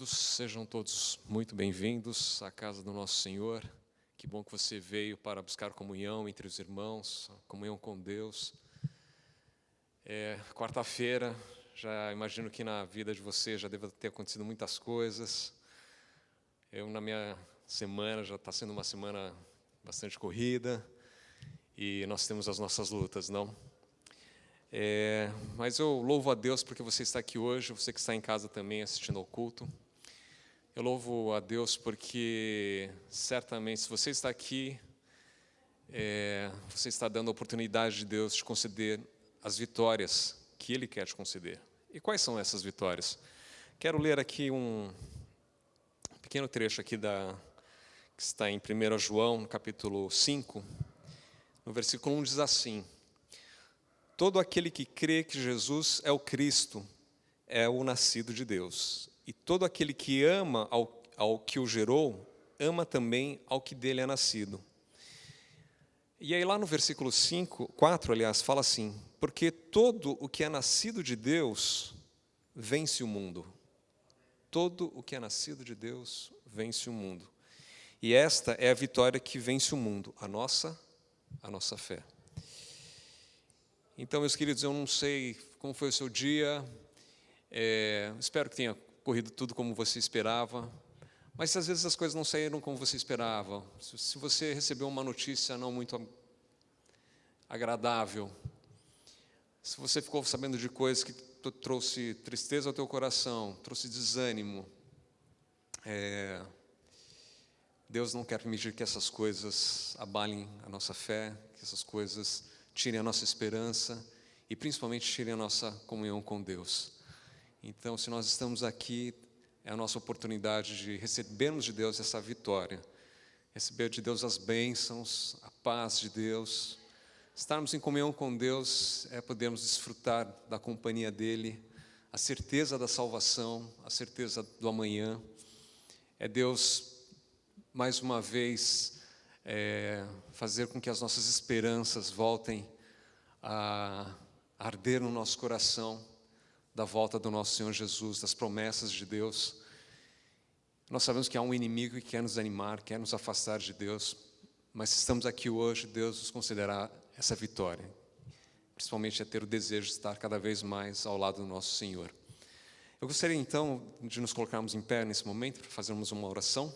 todos, sejam todos muito bem-vindos à casa do nosso Senhor. Que bom que você veio para buscar comunhão entre os irmãos, comunhão com Deus. Quarta-feira, já imagino que na vida de você já deve ter acontecido muitas coisas. Na minha semana, já está sendo uma semana bastante corrida e nós temos as nossas lutas, não? Mas eu louvo a Deus porque você está aqui hoje, você que está em casa também assistindo ao culto. Eu louvo a Deus porque certamente se você está aqui, você está dando a oportunidade de Deus te conceder as vitórias que Ele quer te conceder. E quais são essas vitórias? Quero ler aqui um pequeno trecho aqui que está em 1 João, no capítulo 5, no versículo 1 diz assim: todo aquele que crê que Jesus é o Cristo é o nascido de Deus. E todo aquele que ama ao que o gerou, ama também ao que dele é nascido. E aí lá no versículo 4, fala assim: porque todo o que é nascido de Deus vence o mundo. Todo o que é nascido de Deus vence o mundo. E esta é a vitória que vence o mundo, a nossa fé. Então, meus queridos, eu não sei como foi o seu dia, espero que tenha corrido tudo como você esperava, mas às vezes as coisas não saíram como você esperava. Se você recebeu uma notícia não muito agradável, se você ficou sabendo de coisas que trouxe tristeza ao teu coração, trouxe desânimo, Deus não quer permitir que essas coisas abalem a nossa fé, que essas coisas tirem a nossa esperança e principalmente tirem a nossa comunhão com Deus. Então, se nós estamos aqui, é a nossa oportunidade de recebermos de Deus essa vitória, receber de Deus as bênçãos, a paz de Deus. Estarmos em comunhão com Deus é podermos desfrutar da companhia dEle, a certeza da salvação, a certeza do amanhã. É Deus, mais uma vez, fazer com que as nossas esperanças voltem a arder no nosso coração da volta do nosso Senhor Jesus, das promessas de Deus. Nós sabemos que há um inimigo que quer nos animar, quer nos afastar de Deus, mas se estamos aqui hoje, Deus nos concederá essa vitória, principalmente ter o desejo de estar cada vez mais ao lado do nosso Senhor. Eu gostaria então de nos colocarmos em pé nesse momento para fazermos uma oração.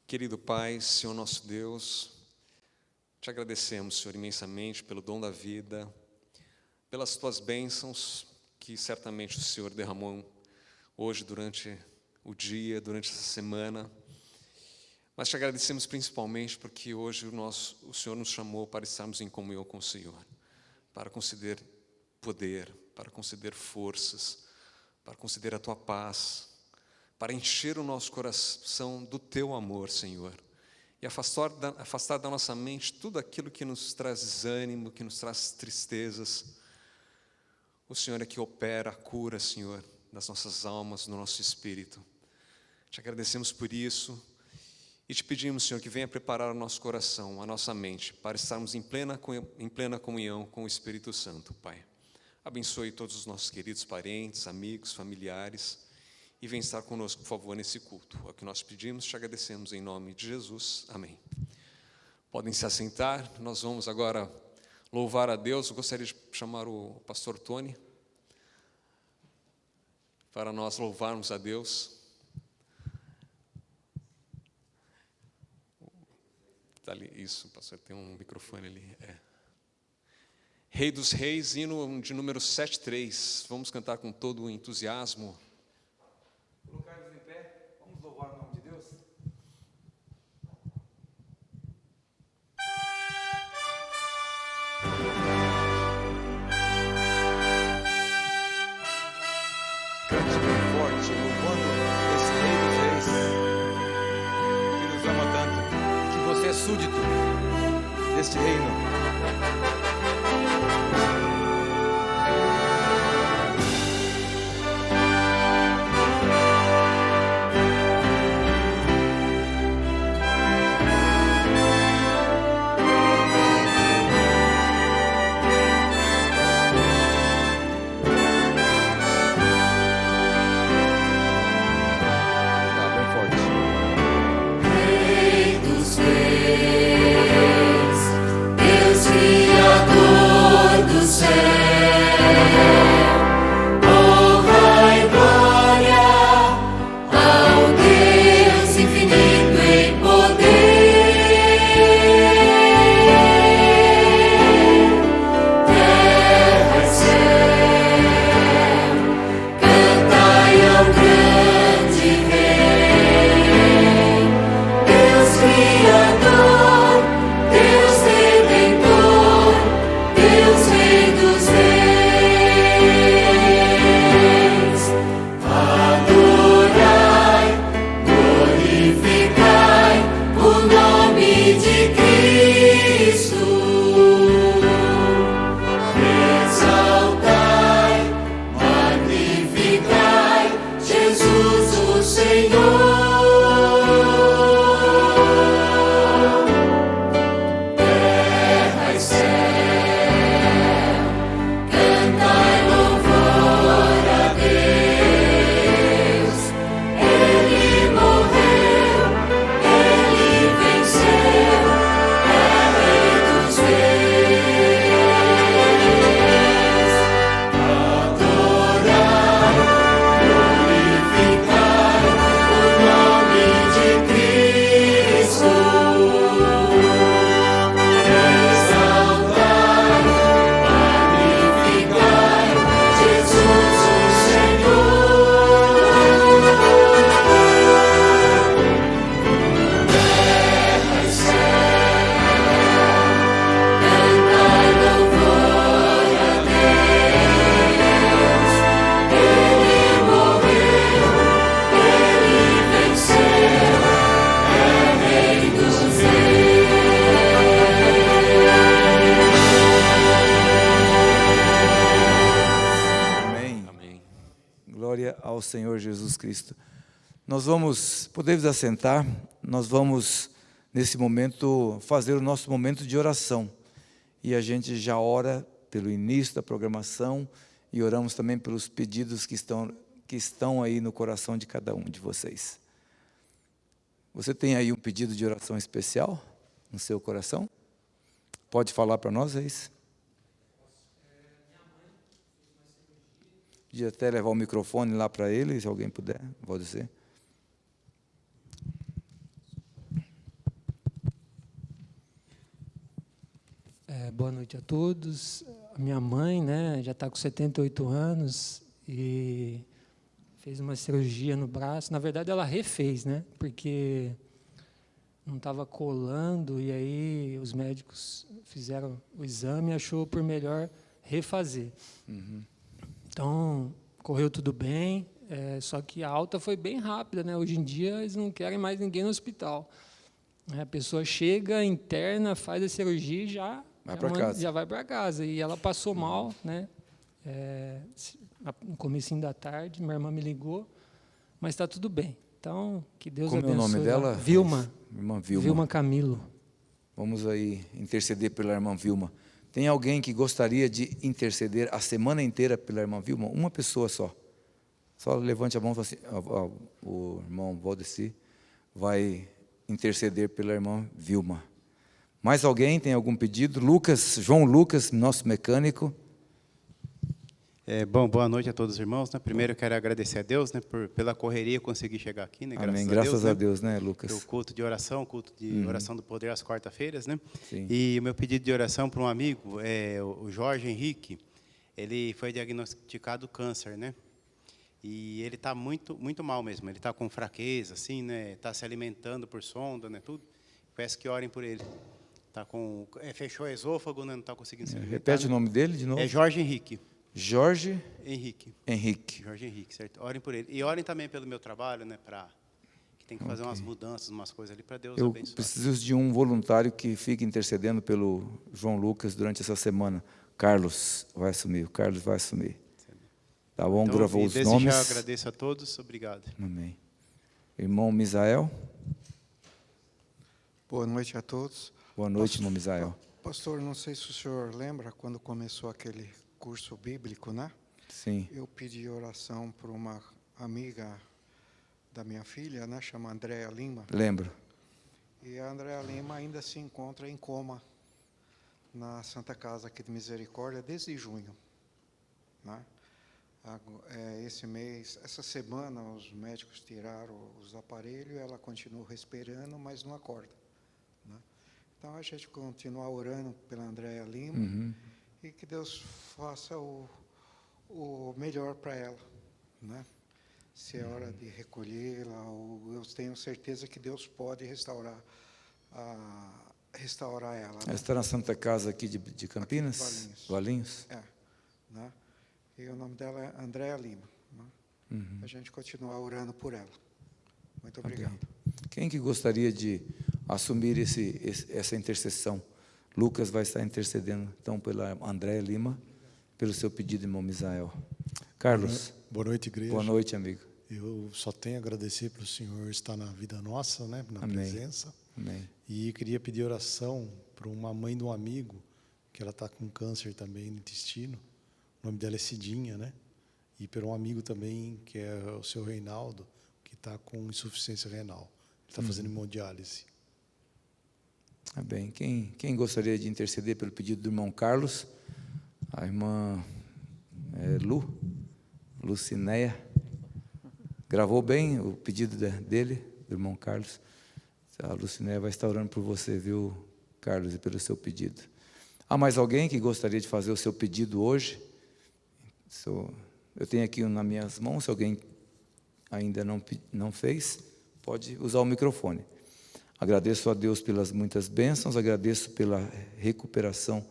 Querido Pai, Senhor nosso Deus, te agradecemos, Senhor, imensamente pelo dom da vida, pelas tuas bênçãos que certamente o Senhor derramou hoje durante o dia, durante essa semana. Mas te agradecemos principalmente porque hoje o Senhor nos chamou para estarmos em comunhão com o Senhor, para conceder poder, para conceder forças, para conceder a tua paz, para encher o nosso coração do teu amor, Senhor, e afastar da nossa mente tudo aquilo que nos traz desânimo, que nos traz tristezas. O Senhor é que opera a cura, Senhor, das nossas almas, do nosso espírito. Te agradecemos por isso e te pedimos, Senhor, que venha preparar o nosso coração, a nossa mente, para estarmos em plena comunhão com o Espírito Santo, Pai. Abençoe todos os nossos queridos parentes, amigos, familiares, e vem estar conosco, por favor, nesse culto. É o que nós pedimos, te agradecemos em nome de Jesus. Amém. Podem se assentar. Nós vamos agora louvar a Deus. Eu gostaria de chamar o pastor Tony para nós louvarmos a Deus. Tá ali, isso, pastor, tem um microfone ali. Rei dos Reis, hino de número 73. Vamos cantar com todo o entusiasmo. Colocar-nos em pé, vamos louvar o nome de Deus. Cante bem forte, louvando esse Rei dos Reis, que nos ama tanto, que você é súdito deste reino. ao Senhor Jesus Cristo. Podemos assentar, nós vamos, nesse momento, fazer o nosso momento de oração. E a gente já ora pelo início da programação e oramos também pelos pedidos que estão aí no coração de cada um de vocês. Você tem aí um pedido de oração especial no seu coração? Pode falar para nós, é isso? Podia até levar o microfone lá para ele, se alguém puder, pode ser. Boa noite a todos. A minha mãe, né, já está com 78 anos e fez uma cirurgia no braço. Na verdade, ela refez, né, porque não estava colando e aí os médicos fizeram o exame e achou por melhor refazer. Uhum. Então, correu tudo bem, só que a alta foi bem rápida, né? Hoje em dia, eles não querem mais ninguém no hospital. A pessoa chega, interna, faz a cirurgia e já vai para casa. E ela passou mal, né? No comecinho da tarde, minha irmã me ligou, mas está tudo bem. Então, que Deus abençoe. Como é o nome dela? Vilma. Irmã Vilma. Vilma Camilo. Vamos aí interceder pela irmã Vilma. Tem alguém que gostaria de interceder a semana inteira pela irmã Vilma? Uma pessoa só. Só levante a mão e fala assim, o irmão Valdeci vai interceder pela irmã Vilma. Mais alguém tem algum pedido? João Lucas, nosso mecânico. Boa noite a todos os irmãos. Né? Primeiro eu quero agradecer a Deus, né, pela correria eu consegui chegar aqui. Né? Amém. Graças a Deus, né, Lucas? O culto de oração oração do poder às quarta-feiras. Né? Sim. E o meu pedido de oração para um amigo, o Jorge Henrique, ele foi diagnosticado câncer, né? E ele está muito, muito mal mesmo. Ele está com fraqueza, assim, né? Está se alimentando por sonda, né? Tudo. Peço que orem por ele. Tá fechou o esôfago, né? Não está conseguindo se alimentar. Repete o nome dele de novo. É Jorge Henrique. Jorge Henrique. Jorge Henrique, certo? Orem por ele. E orem também pelo meu trabalho, né? Que tem que fazer umas mudanças, umas coisas ali para Deus abençoar. Eu preciso de um voluntário que fique intercedendo pelo João Lucas durante essa semana. Carlos vai assumir. O Carlos vai assumir. Tá bom? Então, Gravou os desde nomes. já agradeço a todos. Obrigado. Amém. Irmão Misael. Boa noite a todos. Boa noite, irmão Misael. Pastor, não sei se o senhor lembra quando começou aquele curso bíblico, né? Sim. Eu pedi oração para uma amiga da minha filha, né? Chama Andréa Lima. Lembro. E a Andréa Lima ainda se encontra em coma na Santa Casa aqui de Misericórdia desde junho, né? Esse mês, essa semana, os médicos tiraram os aparelhos, ela continua respirando, mas não acorda, né? Então, a gente continua orando pela Andréa Lima e que Deus faça o melhor para ela, né? Se é hora de recolhê-la, eu tenho certeza que Deus pode restaurar ela. Né? Ela está na Santa Casa aqui de Campinas? Valinhos. Valinhos? Né? E o nome dela é Andréa Lima. Né? A gente continua orando por ela. Muito obrigado. Okay. Quem que gostaria de assumir essa intercessão? Lucas vai estar intercedendo, então, pela Andréa Lima, pelo seu pedido, irmão Misael. Carlos. Boa noite, igreja. Boa noite, amigo. Eu só tenho a agradecer para o Senhor estar na vida nossa, né, na Amém. presença. Amém. E queria pedir oração para uma mãe de um amigo, que ela está com câncer também no intestino. O nome dela é Cidinha, né? E para um amigo também, que é o seu Reinaldo, que está com insuficiência renal. Ele está fazendo hemodiálise. Bem. Quem gostaria de interceder pelo pedido do irmão Carlos? A irmã Lucinéia. Gravou bem o pedido dele, do irmão Carlos? A Lucinéia vai estar orando por você, viu, Carlos, e pelo seu pedido. Há mais alguém que gostaria de fazer o seu pedido hoje? Eu tenho aqui nas minhas mãos, se alguém ainda não fez, pode usar o microfone. Agradeço a Deus pelas muitas bênçãos, agradeço pela recuperação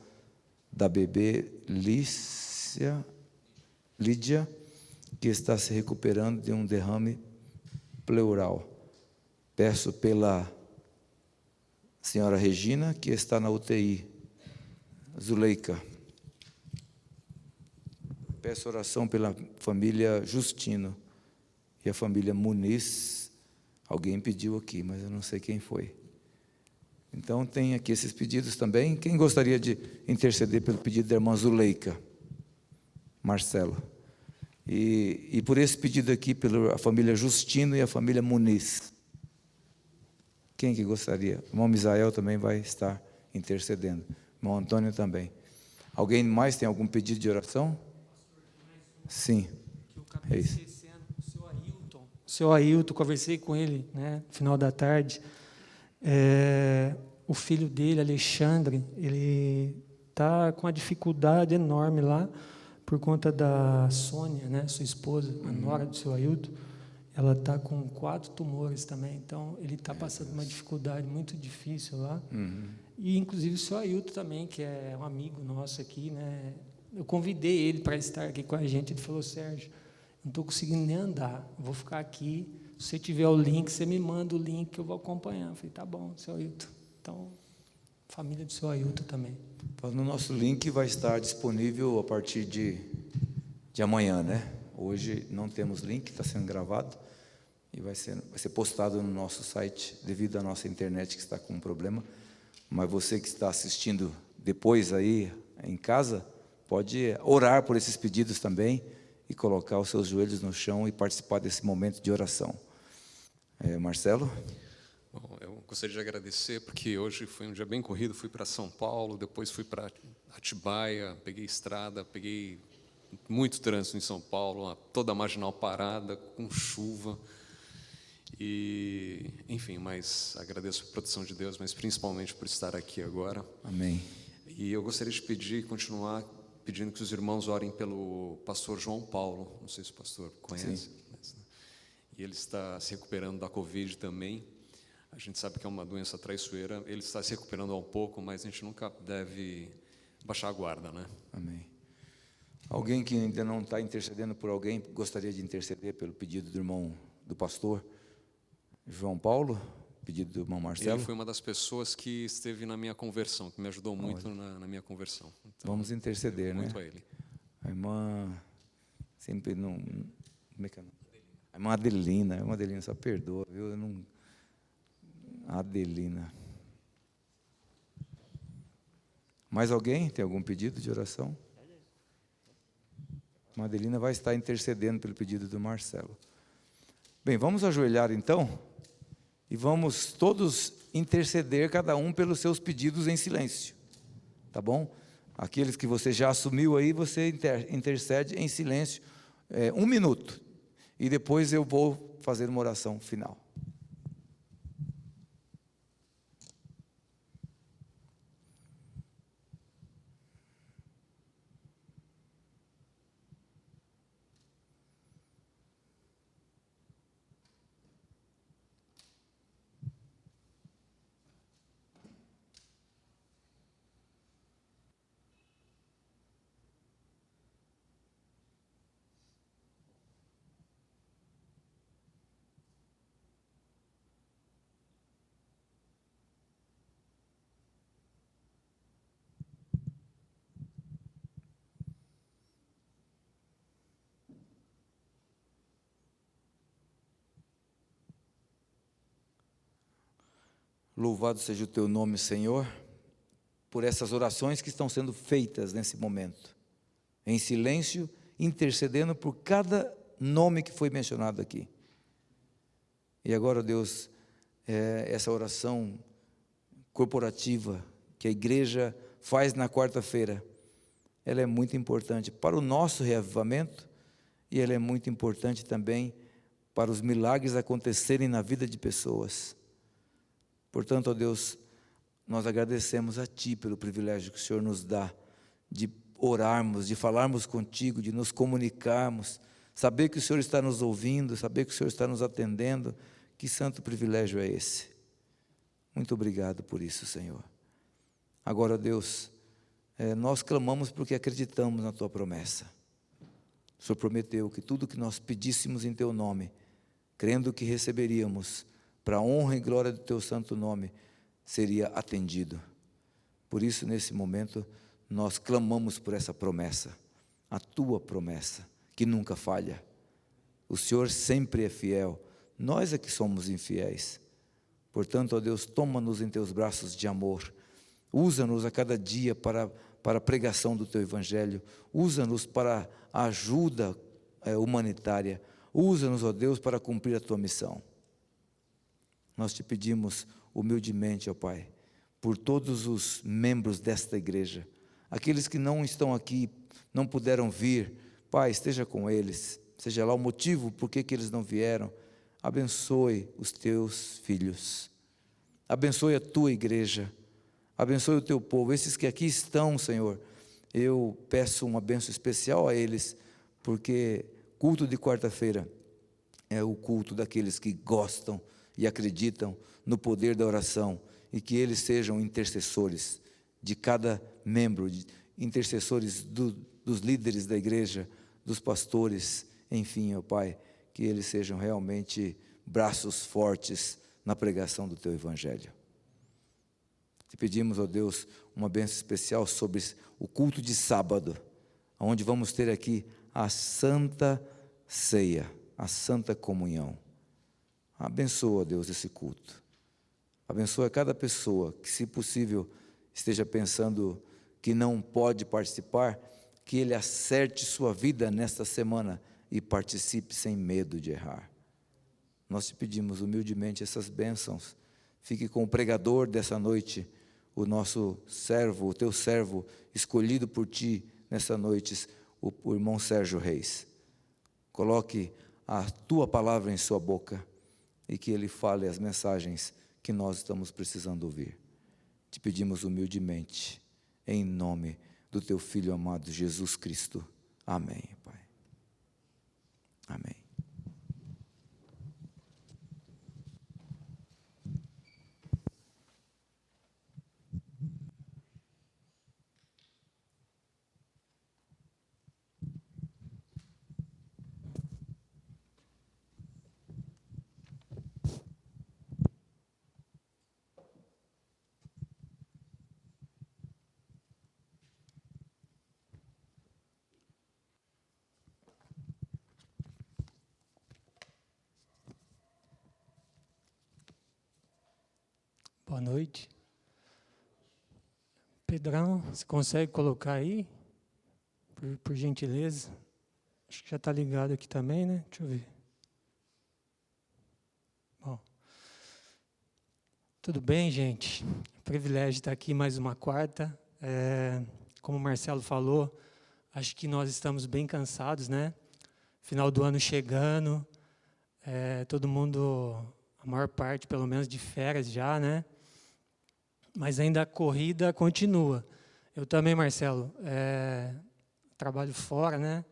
da bebê Lídia, que está se recuperando de um derrame pleural. Peço pela senhora Regina, que está na UTI. Zuleika. Peço oração pela família Justino, e a família Muniz. Alguém pediu aqui, mas eu não sei quem foi. Então, tem aqui esses pedidos também. Quem gostaria de interceder pelo pedido da irmã Zuleika? Marcelo. E por esse pedido aqui, pela família Justino e a família Muniz. Quem que gostaria? O irmão Misael também vai estar intercedendo. O irmão Antônio também. Alguém mais tem algum pedido de oração? Sim. É isso. O seu Ailton, conversei com ele, né, no final da tarde. O filho dele, Alexandre, ele está com uma dificuldade enorme lá, por conta da Sônia, né, sua esposa, a nora do seu Ailton. Ela está com 4 tumores também, então ele está passando uma dificuldade muito difícil lá. E, inclusive, o seu Ailton também, que é um amigo nosso aqui, né, eu convidei ele para estar aqui com a gente. Ele falou: Sérgio, não estou conseguindo nem andar, vou ficar aqui. Se você tiver o link, você me manda o link que eu vou acompanhar. Eu falei: tá bom, seu Ailton. Então, família do seu Ailton também. No nosso link vai estar disponível a partir de amanhã, né? Hoje não temos link, está sendo gravado e vai ser postado no nosso site, devido à nossa internet que está com um problema. Mas você que está assistindo depois aí em casa, pode orar por esses pedidos também e colocar os seus joelhos no chão e participar desse momento de oração. Marcelo? Bom, eu gostaria de agradecer, porque hoje foi um dia bem corrido. Fui para São Paulo, depois fui para Atibaia, peguei estrada, peguei muito trânsito em São Paulo, toda a marginal parada, com chuva. E, enfim, mas agradeço a proteção de Deus, mas principalmente por estar aqui agora. Amém. E eu gostaria de continuar pedindo que os irmãos orem pelo pastor João Paulo. Não sei se o pastor conhece. Mas, né? E ele está se recuperando da Covid também. A gente sabe que é uma doença traiçoeira. Ele está se recuperando um pouco, mas a gente nunca deve baixar a guarda, né? Amém. Alguém que ainda não está intercedendo por alguém, gostaria de interceder pelo pedido do irmão, do pastor João Paulo, pedido do irmão Marcelo? Ele foi uma das pessoas que esteve na minha conversão, que me ajudou muito na minha conversão. Então, vamos interceder, né? muito a ele. A irmã sempre não... Como é que é? A irmã Adelina, só perdoa, viu? Eu não... Adelina. Mais alguém tem algum pedido de oração? A Adelina vai estar intercedendo pelo pedido do Marcelo. Bem, vamos ajoelhar então e vamos todos interceder, cada um pelos seus pedidos em silêncio, tá bom? Aqueles que você já assumiu aí, você intercede em silêncio 1 minuto, e depois eu vou fazer uma oração final. Louvado seja o teu nome, Senhor, por essas orações que estão sendo feitas nesse momento, em silêncio, intercedendo por cada nome que foi mencionado aqui. E agora, Deus, essa oração corporativa que a igreja faz na quarta-feira, ela é muito importante para o nosso reavivamento e ela é muito importante também para os milagres acontecerem na vida de pessoas. Portanto, ó Deus, nós agradecemos a Ti pelo privilégio que o Senhor nos dá de orarmos, de falarmos contigo, de nos comunicarmos, saber que o Senhor está nos ouvindo, saber que o Senhor está nos atendendo. Que santo privilégio é esse? Muito obrigado por isso, Senhor. Agora, ó Deus, nós clamamos porque acreditamos na Tua promessa. O Senhor prometeu que tudo que nós pedíssemos em Teu nome, crendo que receberíamos, para a honra e glória do Teu santo nome, seria atendido. Por isso, nesse momento, nós clamamos por essa promessa, a Tua promessa, que nunca falha. O Senhor sempre é fiel. Nós é que somos infiéis. Portanto, ó Deus, toma-nos em teus braços de amor. Usa-nos a cada dia para a pregação do teu evangelho. Usa-nos para a ajuda humanitária. Usa-nos, ó Deus, para cumprir a tua missão. Nós te pedimos humildemente, ó Pai, por todos os membros desta igreja, aqueles que não estão aqui, não puderam vir, Pai, esteja com eles, seja lá o motivo por que eles não vieram. Abençoe os teus filhos, abençoe a tua igreja, abençoe o teu povo, esses que aqui estão, Senhor. Eu peço uma bênção especial a eles, porque culto de quarta-feira é o culto daqueles que gostam e acreditam no poder da oração, e que eles sejam intercessores de cada membro, intercessores dos líderes da igreja, dos pastores, enfim, ó Pai, que eles sejam realmente braços fortes na pregação do teu evangelho. Te pedimos, ó Deus, uma bênção especial sobre o culto de sábado, onde vamos ter aqui a Santa Ceia, a Santa Comunhão. Abençoa, Deus, esse culto. Abençoa cada pessoa que, se possível, esteja pensando que não pode participar, que ele acerte sua vida nesta semana e participe sem medo de errar. Nós te pedimos humildemente essas bênçãos. Fique com o pregador dessa noite, o nosso servo, o teu servo, escolhido por ti nessa noite, o irmão Sérgio Reis. Coloque a tua palavra em sua boca e que ele fale as mensagens que nós estamos precisando ouvir. Te pedimos humildemente, em nome do teu Filho amado Jesus Cristo. Amém, Pai. Amém. Boa noite. Pedrão, você consegue colocar aí? Por gentileza. Acho que já está ligado aqui também, né? Deixa eu ver. Bom. Tudo bem, gente? Privilégio estar aqui mais uma quarta. Como o Marcelo falou, acho que nós estamos bem cansados, né? Final do ano chegando. Todo mundo, a maior parte, pelo menos, de férias já, né? Mas ainda a corrida continua. Eu também, Marcelo, trabalho fora, né?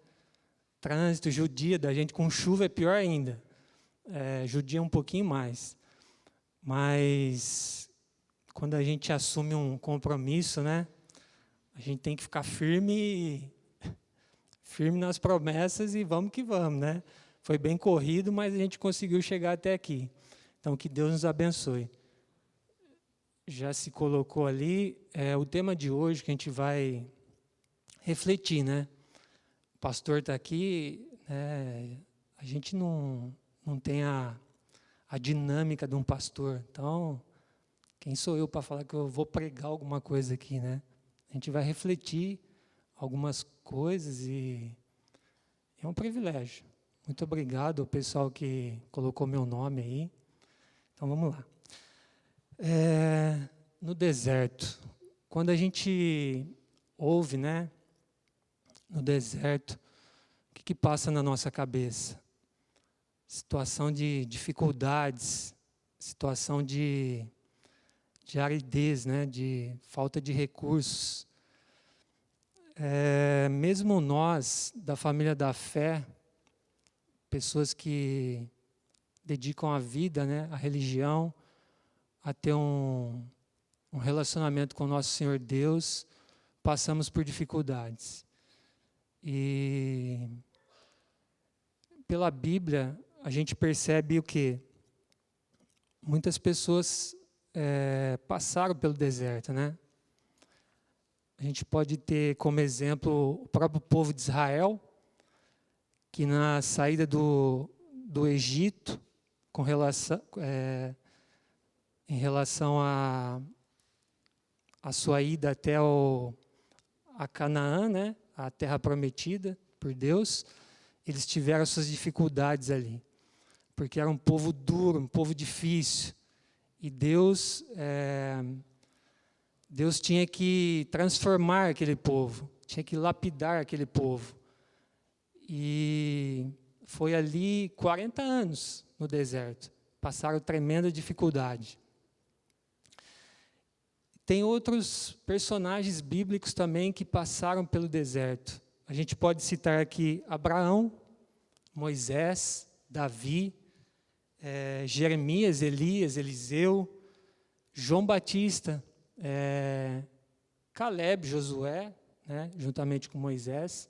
Trânsito, judia da gente com chuva é pior ainda. Judia um pouquinho mais. Mas quando a gente assume um compromisso, né? A gente tem que ficar firme nas promessas e vamos que vamos, né? Foi bem corrido, mas a gente conseguiu chegar até aqui. Então, que Deus nos abençoe. Já se colocou ali o tema de hoje que a gente vai refletir, né? O pastor está aqui, a gente não tem a dinâmica de um pastor. Então, quem sou eu para falar que eu vou pregar alguma coisa aqui, né? A gente vai refletir algumas coisas e é um privilégio. Muito obrigado ao pessoal que colocou meu nome aí. Então, vamos lá. No deserto, quando a gente ouve, né, no deserto, o que passa na nossa cabeça? Situação de dificuldades, situação de aridez, né, de falta de recursos. Mesmo nós, da família da fé, pessoas que dedicam a vida, né, à religião, a ter um relacionamento com o nosso Senhor Deus, passamos por dificuldades. E pela Bíblia, a gente percebe o quê? Muitas pessoas passaram pelo deserto, né? A gente pode ter como exemplo o próprio povo de Israel, que na saída do Egito, em relação à sua ida até a Canaã, né, a terra prometida por Deus, eles tiveram suas dificuldades ali, porque era um povo duro, um povo difícil, e Deus tinha que transformar aquele povo, tinha que lapidar aquele povo. E foi ali 40 anos no deserto, passaram tremenda dificuldade. Tem outros personagens bíblicos também que passaram pelo deserto. A gente pode citar aqui Abraão, Moisés, Davi, Jeremias, Elias, Eliseu, João Batista, Caleb, Josué, né, juntamente com Moisés,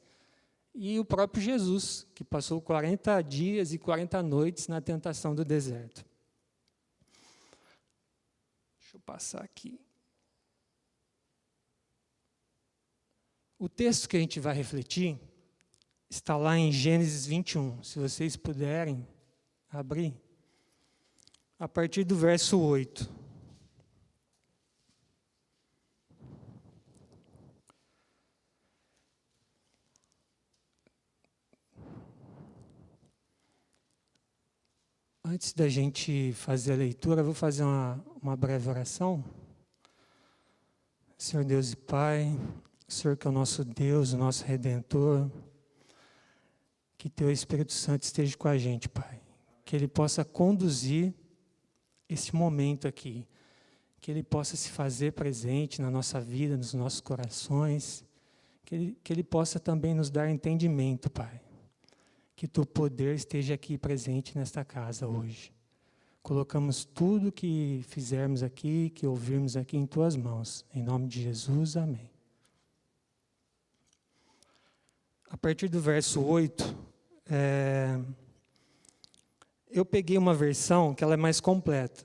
e o próprio Jesus, que passou 40 dias e 40 noites na tentação do deserto. Deixa eu passar aqui. O texto que a gente vai refletir está lá em Gênesis 21. Se vocês puderem abrir, a partir do verso 8. Antes da gente fazer a leitura, eu vou fazer uma breve oração. Senhor Deus e Pai, Senhor que é o nosso Deus, o nosso Redentor, que Teu Espírito Santo esteja com a gente, Pai. Que Ele possa conduzir esse momento aqui, que Ele possa se fazer presente na nossa vida, nos nossos corações, que Ele possa também nos dar entendimento, Pai. Que Teu poder esteja aqui presente nesta casa hoje. Colocamos tudo que fizermos aqui, que ouvirmos aqui em Tuas mãos. Em nome de Jesus, amém. A partir do verso 8, eu peguei uma versão que ela é mais completa,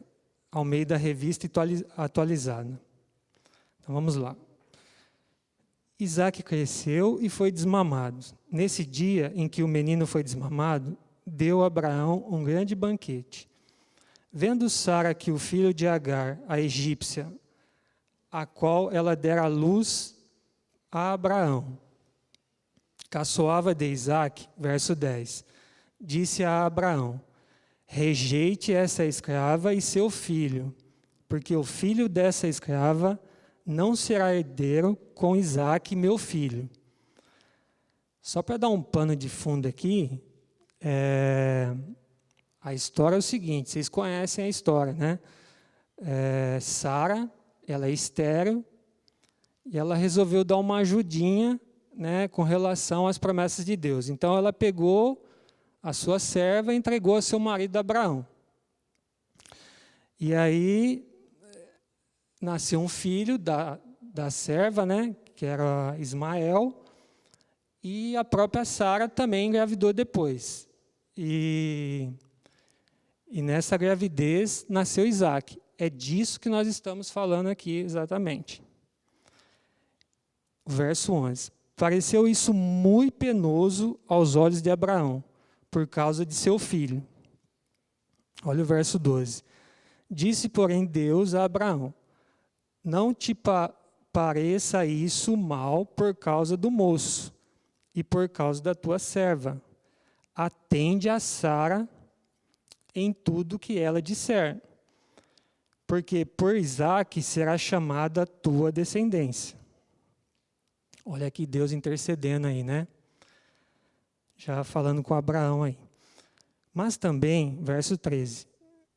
ao meio da revista atualizada. Então vamos lá. Isaac cresceu e foi desmamado. Nesse dia em que o menino foi desmamado, deu a Abraão um grande banquete. Vendo Sara que o filho de Agar, a egípcia, a qual ela dera luz a Abraão, caçoava de Isaac, verso 10, disse a Abraão: rejeite essa escrava e seu filho, porque o filho dessa escrava não será herdeiro com Isaac, meu filho. Só para dar um pano de fundo aqui, a história é o seguinte, vocês conhecem a história, né? Sara, ela é estéril, e ela resolveu dar uma ajudinha, né, com relação às promessas de Deus. Então, ela pegou a sua serva e entregou a seu marido Abraão. E aí, nasceu um filho da serva, né, que era Ismael, e a própria Sara também engravidou depois. E nessa gravidez nasceu Isaac. É disso que nós estamos falando aqui exatamente. Verso 11. Pareceu isso muito penoso aos olhos de Abraão, por causa de seu filho. Olha o verso 12. Disse, porém, Deus a Abraão: não te pareça isso mal por causa do moço e por causa da tua serva. Atende a Sara em tudo que ela disser, porque por Isaque será chamada a tua descendência. Olha aqui Deus intercedendo aí, né? Já falando com Abraão aí. Mas também, verso 13,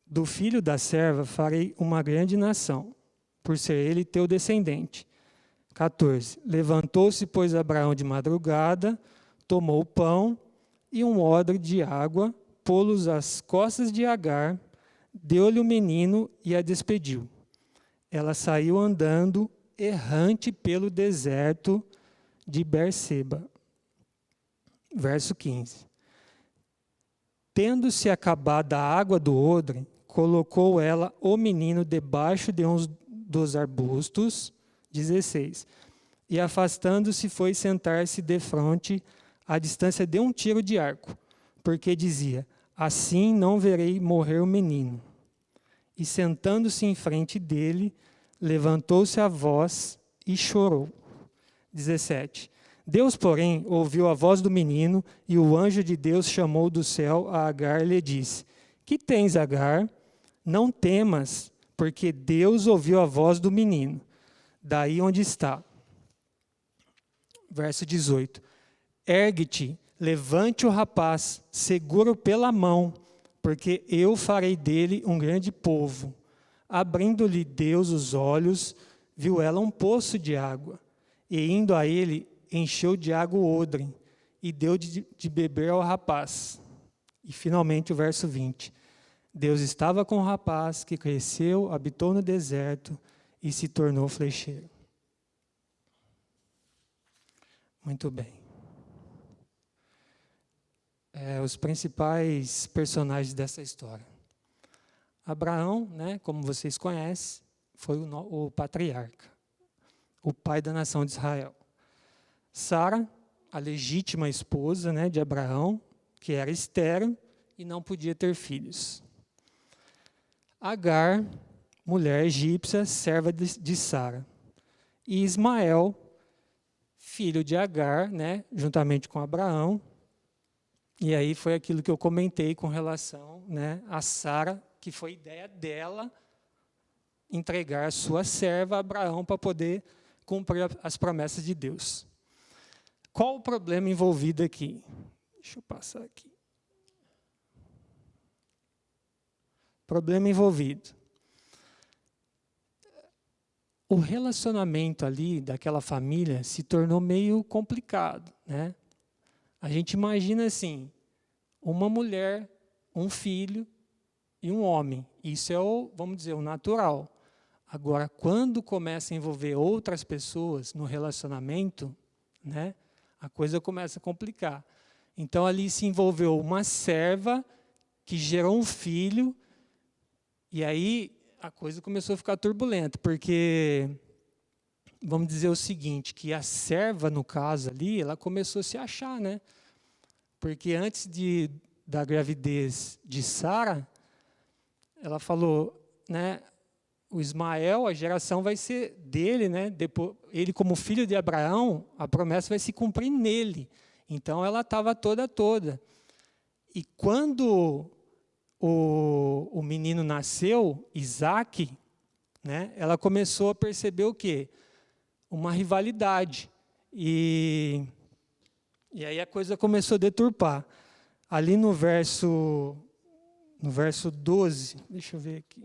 do filho da serva farei uma grande nação, por ser ele teu descendente. 14, levantou-se, pois, Abraão de madrugada, tomou o pão e um odre de água, pô-los às costas de Agar, deu-lhe o menino e a despediu. Ela saiu andando, errante pelo deserto de Berseba. Verso 15. Tendo-se acabado a água do odre, colocou ela o menino debaixo de uns dos arbustos. 16. E afastando-se, foi sentar-se defronte à distância de um tiro de arco, porque dizia: assim não verei morrer o menino. E sentando-se em frente dele, levantou-se a voz e chorou. 17. Deus, porém, ouviu a voz do menino, e o anjo de Deus chamou do céu a Agar e lhe disse: que tens, Agar? Não temas, porque Deus ouviu a voz do menino, daí onde está. Verso 18. Ergue-te, levante o rapaz, segura-o pela mão, porque eu farei dele um grande povo. Abrindo-lhe Deus os olhos, viu ela um poço de água, e indo a ele, encheu de água o odre, e deu de beber ao rapaz. E finalmente o verso 20. Deus estava com o rapaz que cresceu, habitou no deserto e se tornou flecheiro. Muito bem. Os principais personagens dessa história. Abraão, né, como vocês conhecem, foi o patriarca, o pai da nação de Israel. Sara, a legítima esposa, né, de Abraão, que era estéril e não podia ter filhos. Agar, mulher egípcia, serva de Sara. E Ismael, filho de Agar, né, juntamente com Abraão. E aí foi aquilo que eu comentei com relação, né, a Sara, que foi ideia dela entregar a sua serva a Abraão para poder cumprir as promessas de Deus. Qual o problema envolvido aqui? Deixa eu passar aqui. Problema envolvido. O relacionamento ali daquela família se tornou meio complicado, né? A gente imagina assim, uma mulher, um filho e um homem. Isso é o, vamos dizer, o natural. Agora, quando começa a envolver outras pessoas no relacionamento, né, a coisa começa a complicar. Então, ali se envolveu uma serva que gerou um filho, e aí a coisa começou a ficar turbulenta, porque, vamos dizer o seguinte, que a serva, no caso ali, ela começou a se achar, né? Porque antes da gravidez de Sara, ela falou, né, o Ismael, a geração vai ser dele, né? Depois, ele como filho de Abraão, a promessa vai se cumprir nele. Então ela estava toda. E quando o menino nasceu, Isaac, né, ela começou a perceber o quê? Uma rivalidade. E aí a coisa começou a deturpar. Ali no verso 12, deixa eu ver aqui.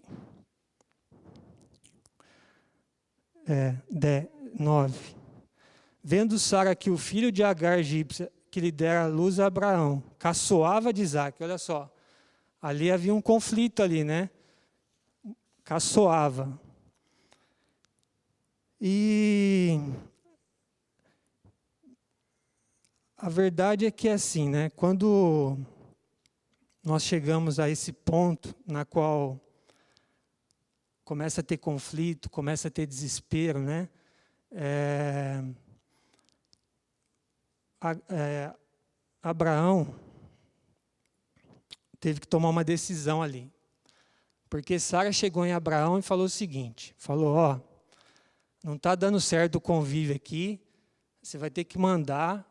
9. Vendo Sara que o filho de Agar egípcia, que lhe dera luz a Abraão, caçoava de Isaac, olha só. Ali havia um conflito ali, né? Caçoava. E a verdade é que é assim, né? Quando nós chegamos a esse ponto na qual começa a ter conflito, começa a ter desespero, né? Abraão teve que tomar uma decisão ali. Porque Sara chegou em Abraão e falou o seguinte, falou, ó, não está dando certo o convívio aqui, você vai ter que mandar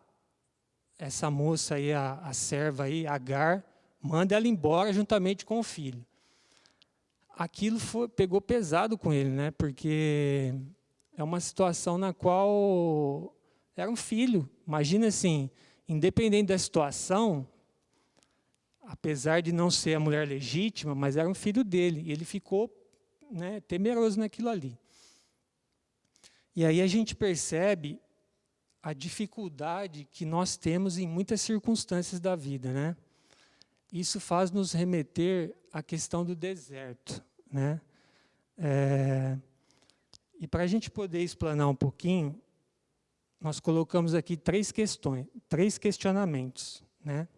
essa moça aí, a serva aí, Agar, manda ela embora juntamente com o filho. Aquilo pegou pesado com ele, né? Porque é uma situação na qual era um filho. Imagina assim, independente da situação, apesar de não ser a mulher legítima, mas era um filho dele. E ele ficou, né, temeroso naquilo ali. E aí a gente percebe a dificuldade que nós temos em muitas circunstâncias da vida, né? Isso faz nos remeter à questão do deserto, né? E para a gente poder explanar um pouquinho, nós colocamos aqui 3 questões, 3 questionamentos, né?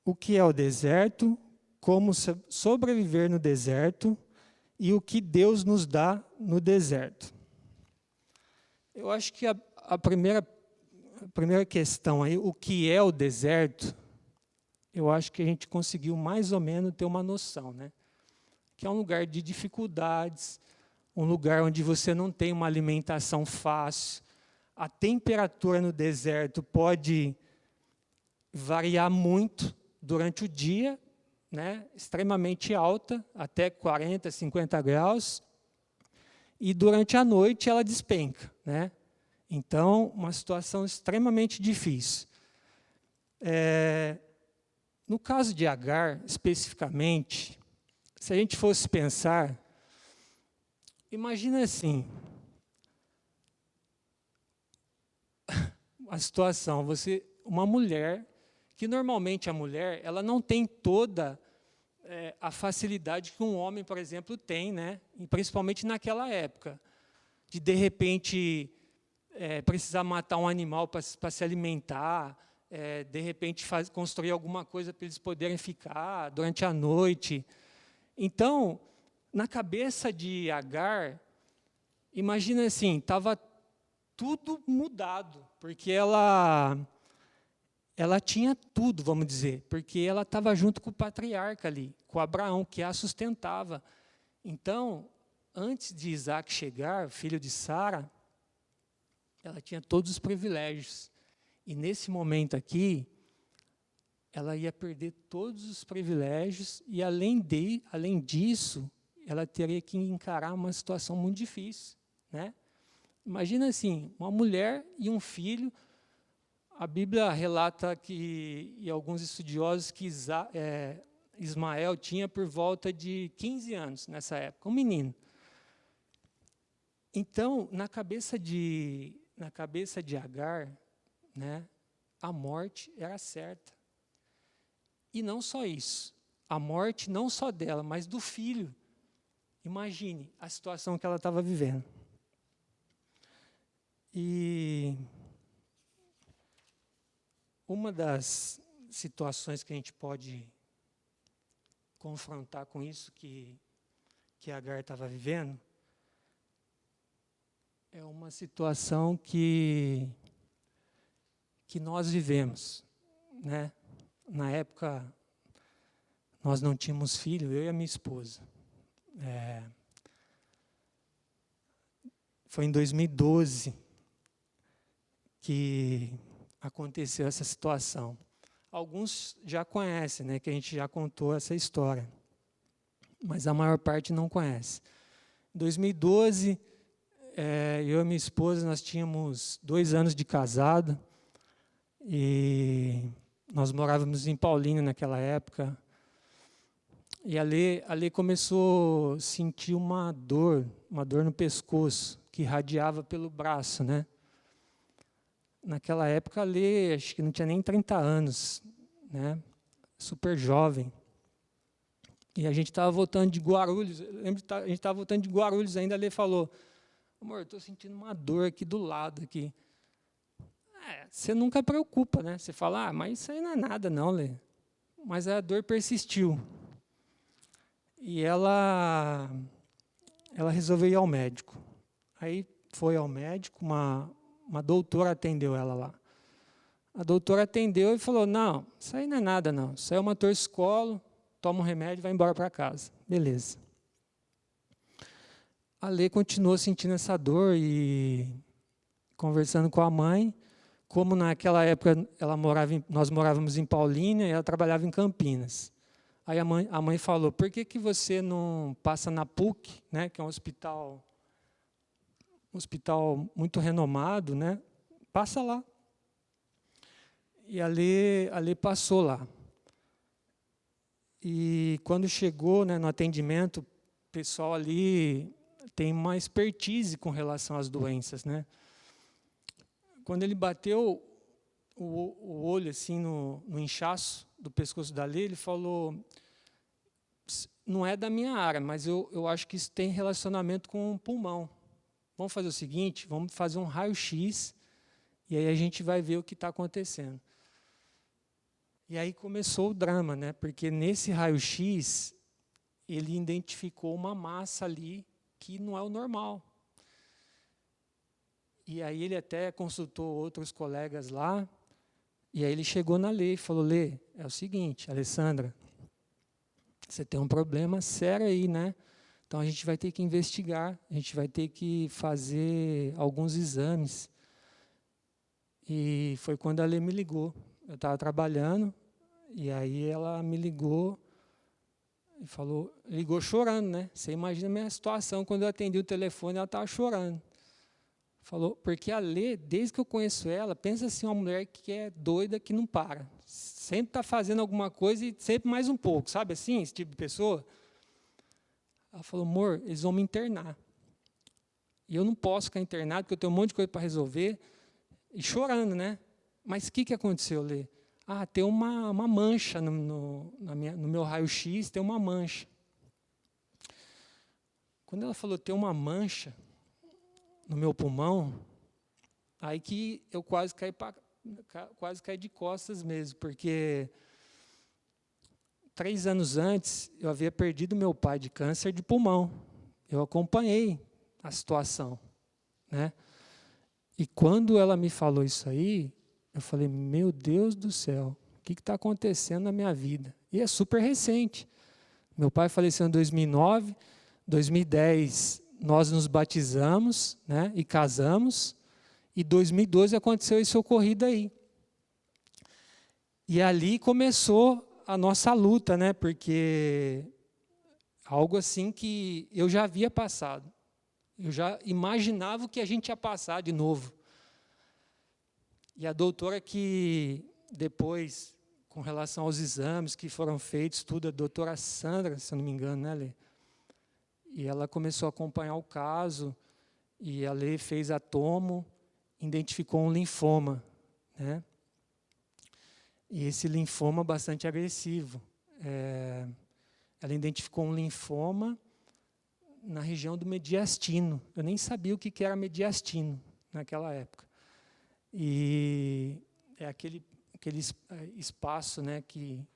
O que é o deserto? Como sobreviver no deserto? E o que Deus nos dá no deserto? Eu acho que a primeira questão aí, o que é o deserto, eu acho que a gente conseguiu mais ou menos ter uma noção, né? Que é um lugar de dificuldades, um lugar onde você não tem uma alimentação fácil. A temperatura no deserto pode variar muito durante o dia, né? Extremamente alta, até 40, 50 graus, e durante a noite ela despenca, né? Então, uma situação extremamente difícil. No caso de Agar, especificamente, se a gente fosse pensar, imagina assim, a situação, uma mulher, que normalmente a mulher, ela não tem toda a facilidade que um homem, por exemplo, tem, né? E principalmente naquela época, de repente, precisar matar um animal para se alimentar, de repente construir alguma coisa para eles poderem ficar durante a noite. Então, na cabeça de Agar, imagina assim, estava tudo mudado, porque ela tinha tudo, vamos dizer, porque ela estava junto com o patriarca ali, com Abraão, que a sustentava. Então, antes de Isaac chegar, filho de Sara, ela tinha todos os privilégios. E nesse momento aqui, ela ia perder todos os privilégios e, além disso, ela teria que encarar uma situação muito difícil, né? Imagina assim, uma mulher e um filho. A Bíblia relata que, e alguns estudiosos, que Ismael tinha por volta de 15 anos nessa época, um menino. Então, na cabeça de Agar, né, a morte era certa. E não só isso, a morte não só dela, mas do filho. Imagine a situação que ela estava vivendo. E uma das situações que a gente pode confrontar com isso que Agar estava vivendo é uma situação que nós vivemos, né? Na época, nós não tínhamos filho, eu e a minha esposa. Foi em 2012 que aconteceu essa situação. Alguns já conhecem, né, que a gente já contou essa história, mas a maior parte não conhece. Em 2012, eu e minha esposa, nós tínhamos 2 anos de casado, e nós morávamos em Paulínia naquela época, e a Lê começou a sentir uma dor no pescoço, que irradiava pelo braço, né? Naquela época, a Lê, acho que não tinha nem 30 anos, né? Super jovem. E a gente estava voltando de Guarulhos, eu lembro que a gente estava voltando de Guarulhos ainda, a Lê falou, amor, estou sentindo uma dor aqui do lado. Aqui. Você nunca preocupa, né? Você fala, mas isso aí não é nada não, Lê. Mas a dor persistiu. E ela resolveu ir ao médico. Aí foi ao médico, uma doutora atendeu ela lá. A doutora atendeu e falou, não, isso aí não é nada não. Isso aí é uma torcicolo, toma um remédio e vai embora para casa. Beleza. A Lê continuou sentindo essa dor e conversando com a mãe, como naquela época nós morávamos em Paulínia e ela trabalhava em Campinas. Aí a mãe falou, por que você não passa na PUC, né, que é um hospital muito renomado, né? Passa lá. E a Lê passou lá. E quando chegou, né, no atendimento, o pessoal ali tem uma expertise com relação às doenças, né? Quando ele bateu o olho assim no inchaço do pescoço da Lê, ele falou, não é da minha área, mas eu acho que isso tem relacionamento com o pulmão. Vamos fazer o seguinte, vamos fazer um raio-x e aí a gente vai ver o que está acontecendo. E aí começou o drama, né? Porque nesse raio-x ele identificou uma massa ali que não é o normal. E aí ele até consultou outros colegas lá, e aí ele chegou na Lê e falou, Lê, é o seguinte, Alessandra, você tem um problema sério aí, né? Então a gente vai ter que investigar, a gente vai ter que fazer alguns exames. E foi quando a Lê me ligou. Eu estava trabalhando, e aí ela me ligou e falou, ligou chorando, né? Você imagina a minha situação, quando eu atendi o telefone, ela estava chorando. Falou, porque a Lê, desde que eu conheço ela, pensa assim, uma mulher que é doida, que não para. Sempre está fazendo alguma coisa e sempre mais um pouco, sabe assim, esse tipo de pessoa? Ela falou, amor, eles vão me internar. E eu não posso ficar internado, porque eu tenho um monte de coisa para resolver. E chorando, né? Mas o que aconteceu, Lê? Ah, tem uma mancha no meu raio-x, tem uma mancha. Quando ela falou, tem uma mancha no meu pulmão, aí que eu quase caí de costas mesmo, porque 3 anos antes eu havia perdido meu pai de câncer de pulmão. Eu acompanhei a situação, né? E quando ela me falou isso aí, eu falei, meu Deus do céu, o que está acontecendo na minha vida? E é super recente. Meu pai faleceu em 2009, 2010 nós nos batizamos, né, e casamos, e 2012 aconteceu esse ocorrido aí. E ali começou a nossa luta, né, porque algo assim que eu já havia passado. Eu já imaginava o que a gente ia passar de novo. E a doutora que depois, com relação aos exames que foram feitos, tudo, a doutora Sandra, se eu não me engano, né, Lê? E ela começou a acompanhar o caso, e a Lê fez a tomo, identificou um linfoma, né? E esse linfoma bastante agressivo. Ela identificou um linfoma na região do mediastino. Eu nem sabia o que era mediastino naquela época. E é aquele espaço, né, que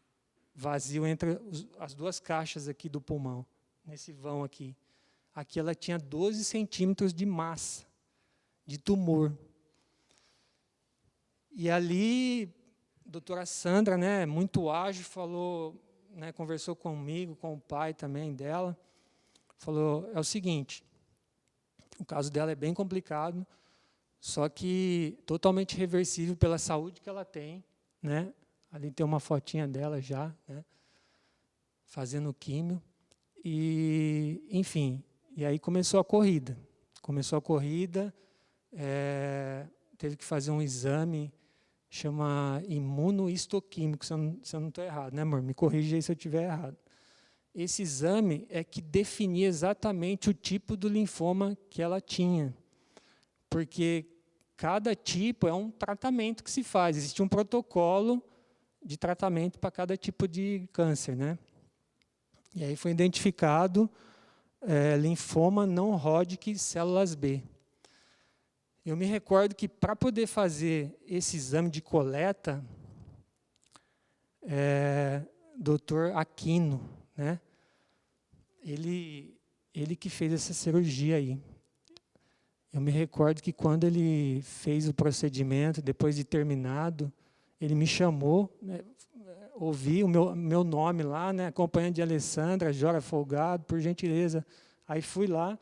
vazio entre as duas caixas aqui do pulmão, nesse vão aqui. Aqui ela tinha 12 centímetros de massa, de tumor. E ali, a doutora Sandra, né, muito ágil, falou, né, conversou comigo, com o pai também dela, falou, é o seguinte, o caso dela é bem complicado, só que totalmente reversível pela saúde que ela tem, né? Ali tem uma fotinha dela já, né? Fazendo químio. E, enfim, e aí começou a corrida. Teve que fazer um exame, chama imunohistoquímico, se eu não estou errado, né, amor? Me corrija aí se eu estiver errado. Esse exame é que definia exatamente o tipo do linfoma que ela tinha. Porque cada tipo é um tratamento que se faz. Existe um protocolo de tratamento para cada tipo de câncer, né? E aí foi identificado linfoma não Hodgkin células B. Eu me recordo que para poder fazer esse exame de coleta, Dr. Aquino, né? Ele que fez essa cirurgia aí. Eu me recordo que quando ele fez o procedimento, depois de terminado, ele me chamou, né, ouvi o meu nome lá, né, acompanhante de Alessandra, Jora Folgado, por gentileza. Aí fui lá,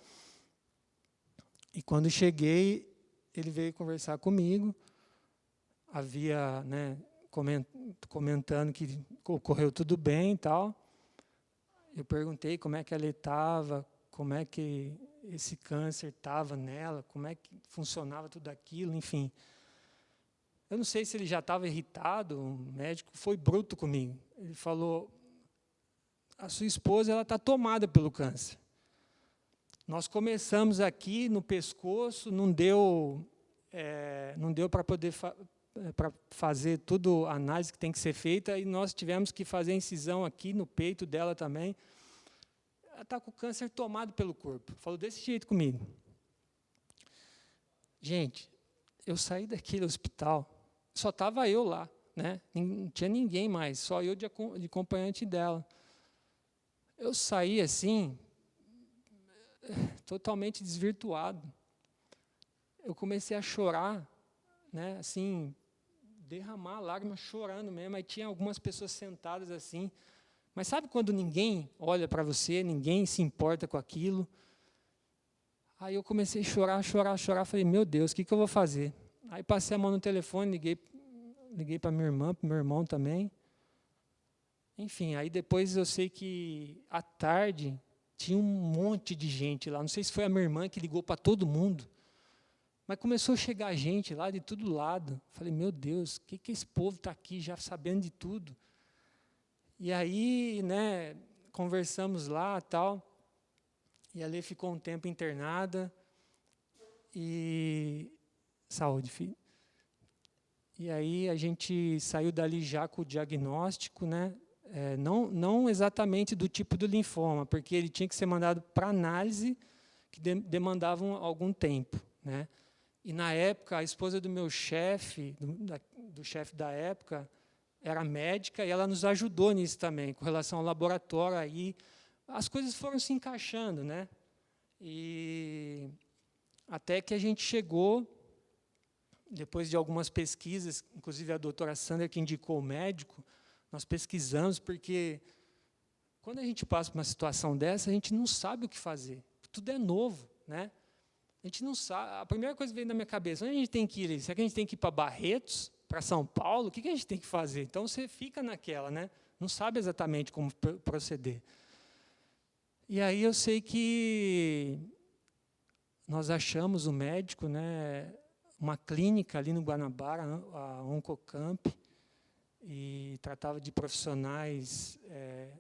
e quando cheguei, ele veio conversar comigo, havia, né, comentando que ocorreu tudo bem e tal. Eu perguntei como é que ela estava, como é que esse câncer estava nela, como é que funcionava tudo aquilo, enfim. Eu não sei se ele já estava irritado, o médico foi bruto comigo. Ele falou, a sua esposa ela está tomada pelo câncer. Nós começamos aqui no pescoço, não deu para poder para fazer tudo a análise que tem que ser feita, e nós tivemos que fazer a incisão aqui no peito dela também. Ela está com o câncer tomado pelo corpo. Falou desse jeito comigo. Gente, eu saí daquele hospital, só estava eu lá, né? Não tinha ninguém mais, só eu de acompanhante dela. Eu saí assim, totalmente desvirtuado. eu comecei a chorar, né, assim, derramar lágrimas, chorando mesmo. Aí tinha algumas pessoas sentadas assim. Mas sabe quando ninguém olha para você, ninguém se importa com aquilo? Aí eu comecei a chorar, chorar, chorar. Falei, meu Deus, o que eu vou fazer? Aí passei a mão no telefone, liguei para minha irmã, para meu irmão também. Enfim, aí depois eu sei que à tarde tinha um monte de gente lá. Não sei se foi a minha irmã que ligou para todo mundo. Mas começou a chegar gente lá de todo lado. Falei, meu Deus, o que esse povo está aqui já sabendo de tudo? E aí, né, conversamos lá, tal. E a Lê ficou um tempo internada. E saúde, filho. E aí a gente saiu dali já com o diagnóstico, né? Não exatamente do tipo do linfoma, porque ele tinha que ser mandado para análise, que demandavam algum tempo, né? E, na época, a esposa do meu chefe, do chefe da época, era médica, e ela nos ajudou nisso também, com relação ao laboratório. Aí as coisas foram se encaixando, né? E até que a gente chegou, depois de algumas pesquisas, inclusive a doutora Sandra, que indicou o médico, nós pesquisamos, porque quando a gente passa por uma situação dessa, a gente não sabe o que fazer. Tudo é novo, né? A gente não sabe. A primeira coisa que veio na minha cabeça, onde a gente tem que ir? Será que a gente tem que ir para Barretos, para São Paulo? O que a gente tem que fazer? Então, você fica naquela, né? Não sabe exatamente como proceder. E aí eu sei que nós achamos o médico, né, uma clínica ali no Guanabara, a Oncocamp, e tratava de profissionais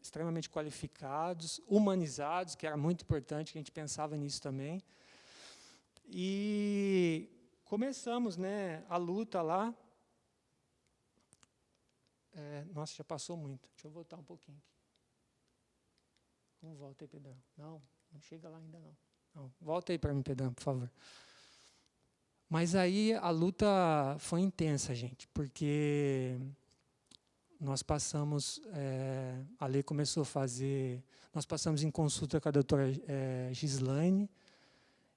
extremamente qualificados, humanizados, que era muito importante, que a gente pensava nisso também. E começamos, né, a luta lá. Nossa, já passou muito. Deixa eu voltar um pouquinho aqui. Vamos, volta aí, Pedrão. Não chega lá ainda não. Volta aí para mim, Pedrão, por favor. Mas aí a luta foi intensa, gente, porque nós passamos, a Lê começou a fazer, nós passamos em consulta com a doutora Gislaine,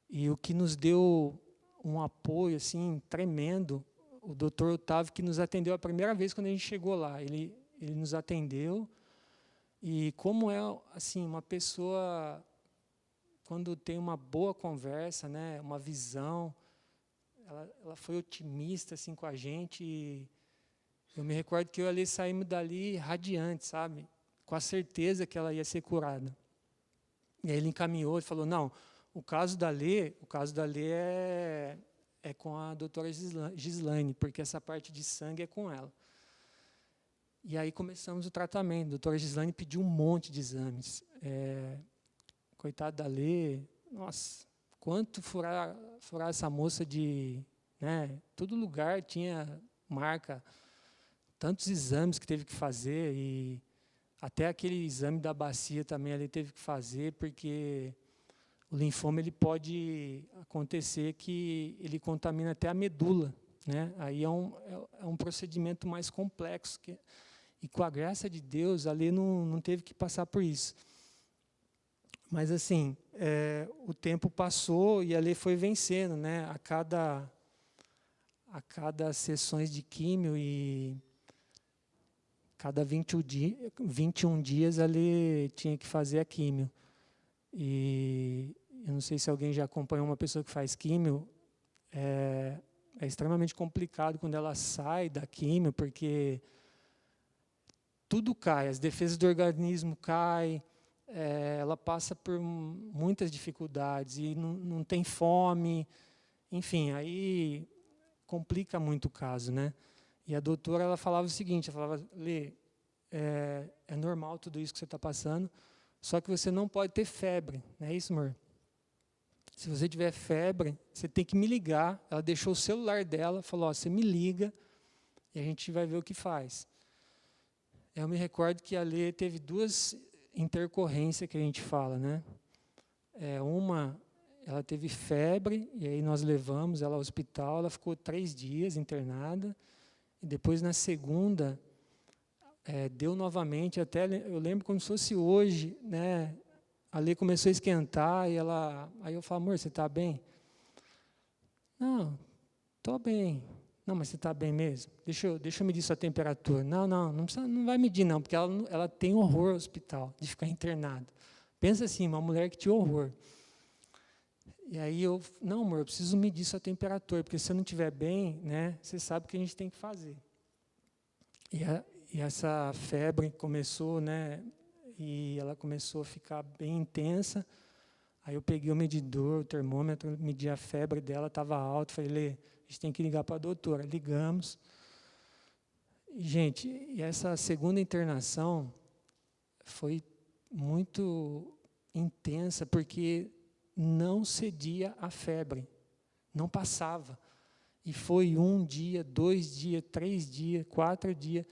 e o que nos deu um apoio assim tremendo, o doutor Otávio, que nos atendeu a primeira vez quando a gente chegou lá. Ele nos atendeu, e como é assim uma pessoa, quando tem uma boa conversa, né, uma visão, ela foi otimista assim com a gente. E eu me recordo que eu e a Lê saímos dali radiantes, sabe, com a certeza que ela ia ser curada. E aí ele encaminhou e falou, não, o caso da Lê é com a doutora Gislaine, porque essa parte de sangue é com ela. E aí começamos o tratamento. A doutora Gislaine pediu um monte de exames. Coitada da Lê, nossa, quanto furar essa moça de... Né, todo lugar tinha marca, tantos exames que teve que fazer, e até aquele exame da bacia também ele teve que fazer, porque o linfoma ele pode acontecer que ele contamina até a medula, né? Aí é um procedimento mais complexo, e com a graça de Deus, a Lê não teve que passar por isso. Mas assim, o tempo passou e a Lê foi vencendo, né? A cada sessões de químio, e cada 21 dias a Lê tinha que fazer a químio. E eu não sei se alguém já acompanhou uma pessoa que faz químio, é extremamente complicado quando ela sai da químio, porque tudo cai, as defesas do organismo caem, ela passa por muitas dificuldades, e não tem fome, enfim, aí complica muito o caso, né? E a doutora, ela falava o seguinte, ela falava, Lê, é normal tudo isso que você está passando, só que você não pode ter febre, não é isso, amor? Se você tiver febre, você tem que me ligar. Ela deixou o celular dela, falou, você me liga e a gente vai ver o que faz. Eu me recordo que a Lê teve 2 intercorrências que a gente fala, né? Uma, ela teve febre, e aí nós levamos ela ao hospital, ela ficou 3 dias internada, e depois, na segunda, deu novamente, até eu lembro como se fosse hoje, né? A Lê começou a esquentar, aí eu falo, amor, você está bem? Não, estou bem. Não, mas você está bem mesmo? Deixa eu medir sua temperatura. Não precisa, não vai medir não, porque ela tem horror ao hospital, de ficar internada. Pensa assim, uma mulher que tinha horror. E aí não, amor, eu preciso medir sua temperatura, porque se eu não estiver bem, né, você sabe o que a gente tem que fazer. E essa febre começou, né, e ela começou a ficar bem intensa. Aí eu peguei o medidor, o termômetro, medi a febre dela, estava alta, falei, Lê, a gente tem que ligar para a doutora. Ligamos. E, gente, e essa segunda internação foi muito intensa, porque não cedia a febre, não passava. E foi 1 dia, 2 dias, 3 dias, 4 dias.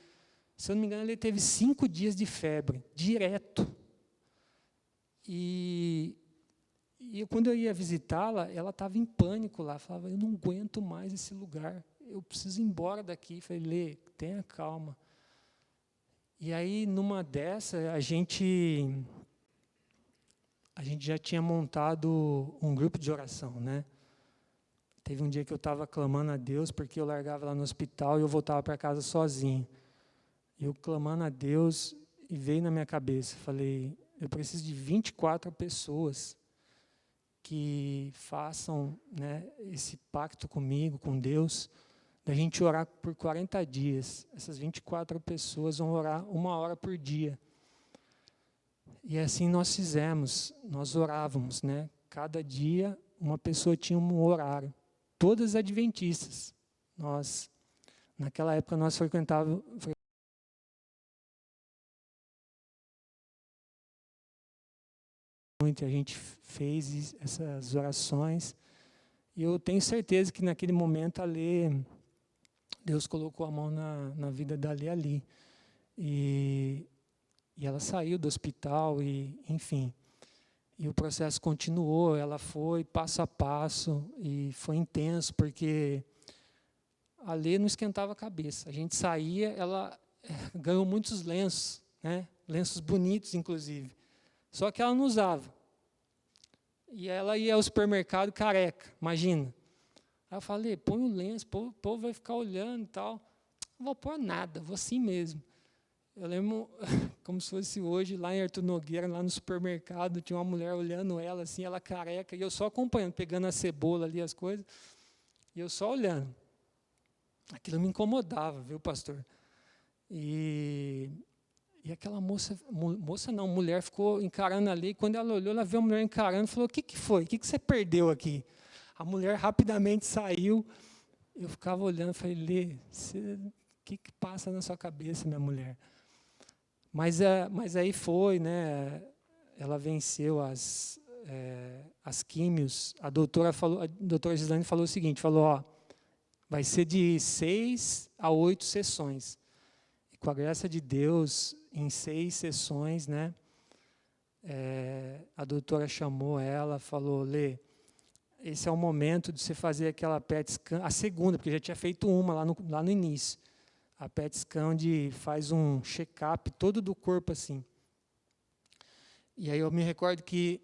Se eu não me engano, ele teve 5 dias de febre, direto. E quando eu ia visitá-la, ela estava em pânico lá, falava, eu não aguento mais esse lugar, eu preciso ir embora daqui. Falei, Lê, tenha calma. E aí, numa dessa, a gente já tinha montado um grupo de oração, né? Teve um dia que eu estava clamando a Deus, porque eu largava lá no hospital e eu voltava para casa sozinho. Eu clamando a Deus, e veio na minha cabeça, falei, eu preciso de 24 pessoas que façam, né, esse pacto comigo, com Deus, da gente orar por 40 dias. Essas 24 pessoas vão orar 1 hora por dia. E assim nós fizemos, nós orávamos, né? Cada dia uma pessoa tinha um horário. Todas as adventistas. Naquela época nós frequentávamos muito, a gente fez essas orações. E eu tenho certeza que naquele momento a Lê, Deus colocou a mão na vida da Lê ali. E ela saiu do hospital, e enfim. E o processo continuou, ela foi passo a passo, e foi intenso, porque a Lê não esquentava a cabeça. A gente saía, ela ganhou muitos lenços, né? Lenços bonitos, inclusive. Só que ela não usava. E ela ia ao supermercado careca, imagina. Aí eu falei, põe o lenço, o povo vai ficar olhando e tal. Não vou pôr nada, vou assim mesmo. Eu lembro, como se fosse hoje, lá em Arthur Nogueira, lá no supermercado, tinha uma mulher olhando ela, assim, ela careca, e eu só acompanhando, pegando a cebola ali, as coisas, e eu só olhando. Aquilo me incomodava, viu, pastor? E aquela mulher ficou encarando ali, e quando ela olhou, ela viu a mulher encarando, e falou, o que foi? O que você perdeu aqui? A mulher rapidamente saiu, eu ficava olhando, falei, Lê, o que passa na sua cabeça, minha mulher? Mas aí foi, né? Ela venceu as químios. A doutora Gislaine falou o seguinte, falou, ó, vai ser de 6 a 8 sessões. E com a graça de Deus, em 6 sessões, né? A doutora chamou ela, falou, Lê, esse é o momento de você fazer aquela PET scan, a segunda, porque já tinha feito uma lá no início. A PET scan, onde faz um check-up todo do corpo, assim. E aí eu me recordo que,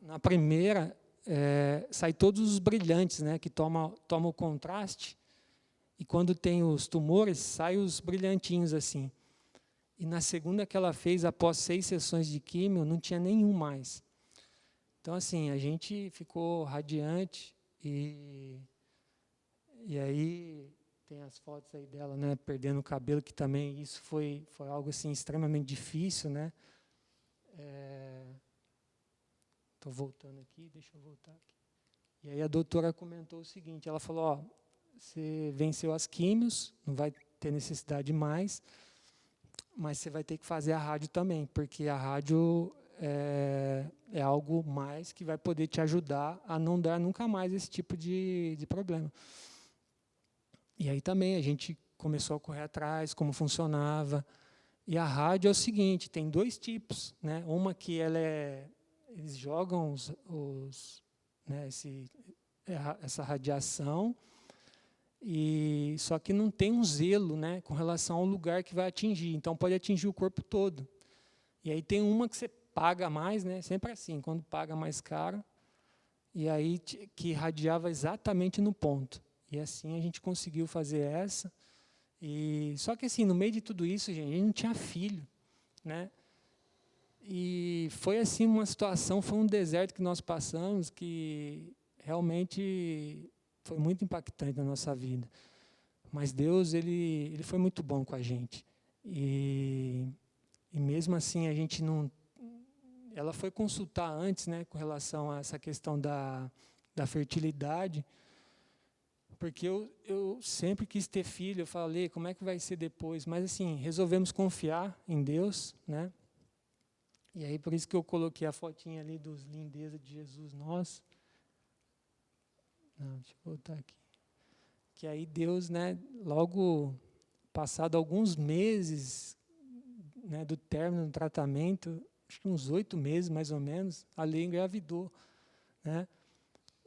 na primeira, sai todos os brilhantes, né, que toma o contraste, e quando tem os tumores, sai os brilhantinhos, assim. E na segunda que ela fez, após 6 sessões de químio, não tinha nenhum mais. Então, assim, a gente ficou radiante, e aí tem as fotos aí dela, né, perdendo o cabelo, que também isso foi algo assim extremamente difícil, né? Estou voltando aqui, deixa eu voltar aqui. E aí a doutora comentou o seguinte, ela falou, ó, você venceu as químios, não vai ter necessidade mais, mas você vai ter que fazer a rádio também, porque a rádio é algo mais que vai poder te ajudar a não dar nunca mais esse tipo de problema. E aí também a gente começou a correr atrás, como funcionava. E a rádio é o seguinte, tem 2 tipos, né? Uma que eles jogam né, essa radiação, e só que não tem um zelo, né, com relação ao lugar que vai atingir. Então pode atingir o corpo todo. E aí tem uma que você paga mais, né? Sempre assim, quando paga mais caro, e aí que irradiava exatamente no ponto. E assim a gente conseguiu fazer essa. E só que assim, no meio de tudo isso, gente, a gente não tinha filho, né? E foi assim uma situação, foi um deserto que nós passamos que realmente foi muito impactante na nossa vida. Mas Deus, ele foi muito bom com a gente. E mesmo assim a gente não... Ela foi consultar antes, né, com relação a essa questão da fertilidade, porque eu sempre quis ter filho, eu falei, como é que vai ser depois? Mas assim, resolvemos confiar em Deus, né? E aí por isso que eu coloquei a fotinha ali dos lindeza de Jesus nosso. Não, deixa eu voltar aqui. Que aí Deus, né, logo passado alguns meses, né, do término do tratamento, acho que uns 8 meses mais ou menos, a Lê engravidou, né?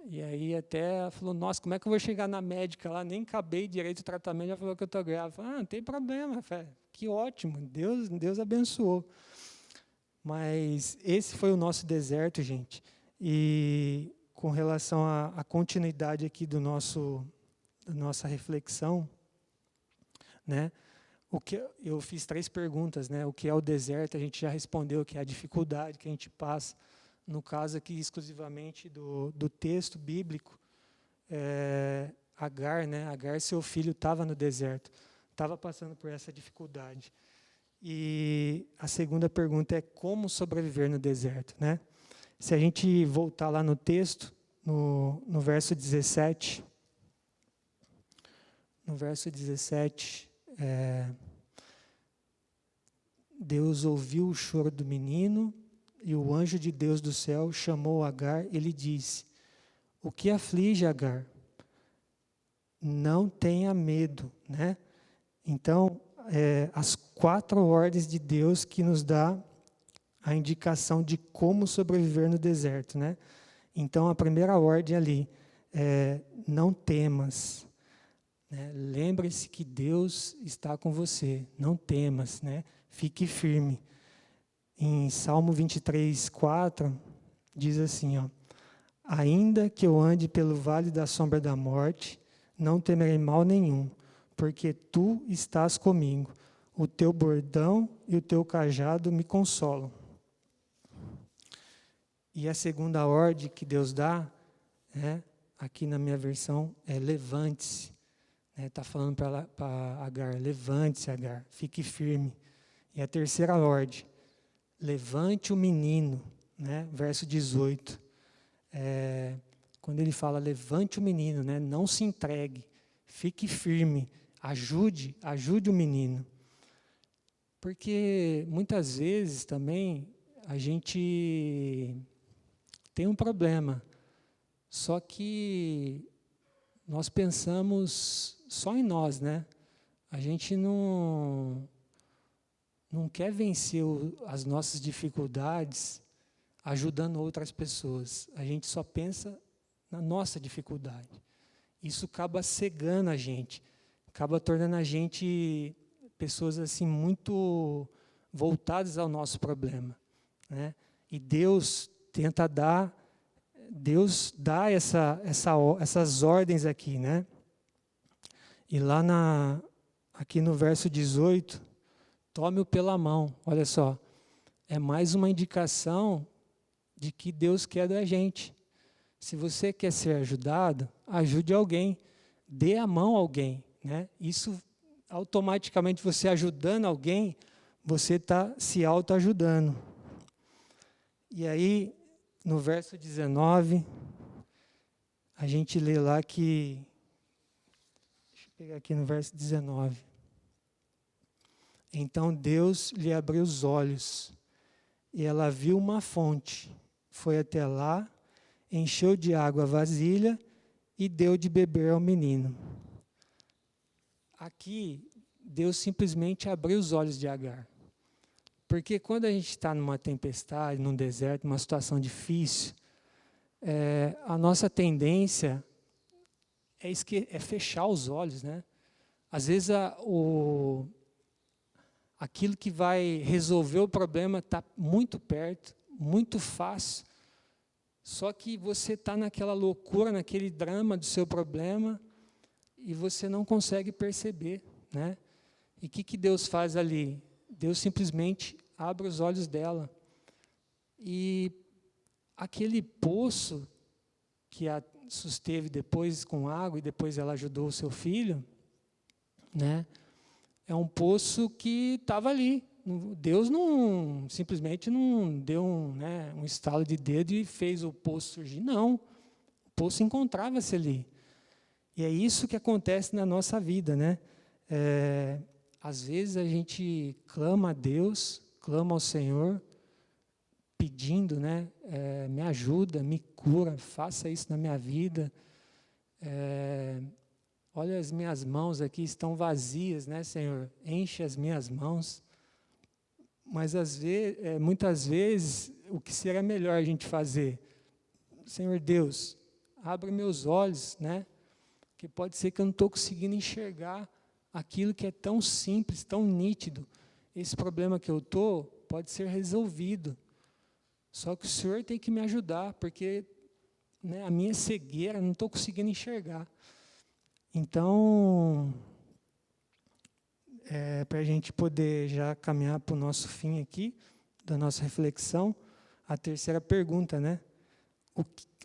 E aí até ela falou, nossa, como é que eu vou chegar na médica lá? Nem acabei direito o tratamento, já falou que eu estou grávida. Falei, não tem problema, que ótimo, Deus abençoou. Mas esse foi o nosso deserto, gente. E com relação à continuidade aqui da nossa reflexão, né? O que eu fiz 3 perguntas, né? O que é o deserto? A gente já respondeu que é a dificuldade que a gente passa. No caso aqui exclusivamente do texto bíblico, Agar, né? Agar, seu filho, estava no deserto, estava passando por essa dificuldade. E a segunda pergunta é como sobreviver no deserto, né? Se a gente voltar lá no texto, no verso 17, Deus ouviu o choro do menino e o anjo de Deus do céu chamou Agar e lhe disse, o que aflige Agar? Não tenha medo, né? Então, as 4 ordens de Deus que nos dá a indicação de como sobreviver no deserto, né? Então, a primeira ordem ali é não temas, né? Lembre-se que Deus está com você, não temas, né? Fique firme. Em Salmo 23, 4, diz assim, ó, ainda que eu ande pelo vale da sombra da morte, não temerei mal nenhum, porque tu estás comigo, o teu bordão e o teu cajado me consolam. E a segunda ordem que Deus dá, né, aqui na minha versão, é levante-se. Está falando para Agar, levante-se, Agar, fique firme. E a terceira ordem, levante o menino, né, verso 18. Quando ele fala, levante o menino, né, não se entregue, fique firme, ajude o menino. Porque muitas vezes também a gente tem um problema, só que nós pensamos só em nós, né? A gente não quer vencer as nossas dificuldades ajudando outras pessoas. A gente só pensa na nossa dificuldade. Isso acaba cegando a gente, acaba tornando a gente pessoas assim muito voltadas ao nosso problema, né? E Deus tenta dar, Deus dá essas ordens aqui, né? E lá aqui no verso 18, tome-o pela mão, olha só, é mais uma indicação de que Deus quer da gente. Se você quer ser ajudado, ajude alguém, dê a mão a alguém, né? Isso, automaticamente, você ajudando alguém, você está se autoajudando. E aí, no verso 19, a gente lê lá que... Deixa eu pegar aqui no verso 19. Então Deus lhe abriu os olhos, e ela viu uma fonte, foi até lá, encheu de água a vasilha e deu de beber ao menino. Aqui, Deus simplesmente abriu os olhos de Agar. Porque quando a gente está numa tempestade, num deserto, numa situação difícil, a nossa tendência é fechar os olhos, né? Às vezes aquilo que vai resolver o problema está muito perto, muito fácil, Só que você está naquela loucura, naquele drama do seu problema, e você não consegue perceber, né? E o que Deus faz ali? Deus simplesmente abre os olhos dela. E aquele poço que a susteve depois com água, e depois ela ajudou o seu filho, né? É um poço que estava ali. Deus não simplesmente não deu um estalo de dedo e fez o poço surgir. Não, o poço encontrava-se ali. E é isso que acontece na nossa vida, né? Às vezes a gente clama a Deus, clama ao Senhor, pedindo, né? Me ajuda, me cura, faça isso na minha vida. Olha, as minhas mãos aqui estão vazias, né, Senhor? Enche as minhas mãos. Mas muitas vezes, o que seria melhor a gente fazer? Senhor Deus, abre meus olhos, né? Que pode ser que eu não estou conseguindo enxergar aquilo que é tão simples, tão nítido. Esse problema que eu estou pode ser resolvido. Só que o Senhor tem que me ajudar, porque, né, a minha cegueira, não estou conseguindo enxergar. Então, para a gente poder já caminhar para o nosso fim aqui, da nossa reflexão, a terceira pergunta, né?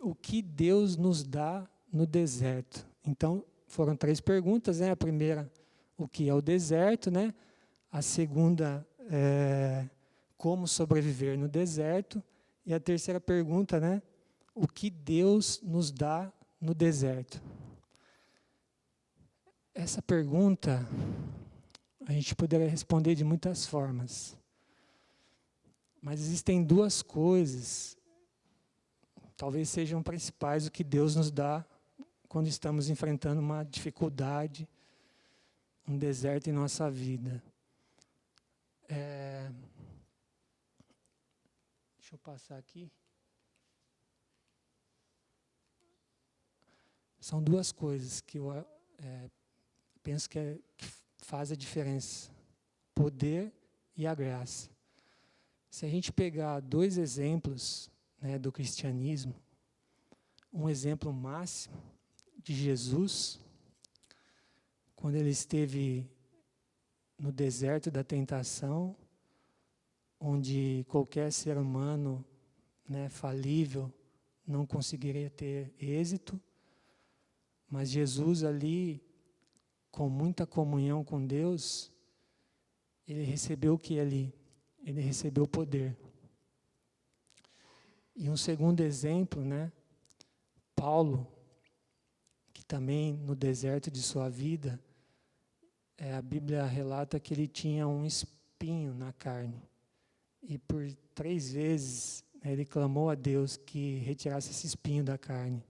O que Deus nos dá no deserto? Então, foram 3 perguntas, né? A primeira, o que é o deserto, né? A segunda, como sobreviver no deserto. E a terceira pergunta, né? O que Deus nos dá no deserto? Essa pergunta a gente poderia responder de muitas formas. Mas existem 2 coisas, talvez sejam principais, o que Deus nos dá quando estamos enfrentando uma dificuldade, um deserto em nossa vida. Deixa eu passar aqui. São 2 coisas que eu penso que faz a diferença: poder e a graça. Se a gente pegar 2 exemplos, né, do cristianismo, um exemplo máximo de Jesus, quando ele esteve no deserto da tentação, onde qualquer ser humano, né, falível não conseguiria ter êxito, mas Jesus ali, com muita comunhão com Deus, ele recebeu o que ali? Ele recebeu o poder. E um segundo exemplo, né? Paulo, que também no deserto de sua vida, a Bíblia relata que ele tinha um espinho na carne. E por 3 vezes, né, ele clamou a Deus que retirasse esse espinho da carne.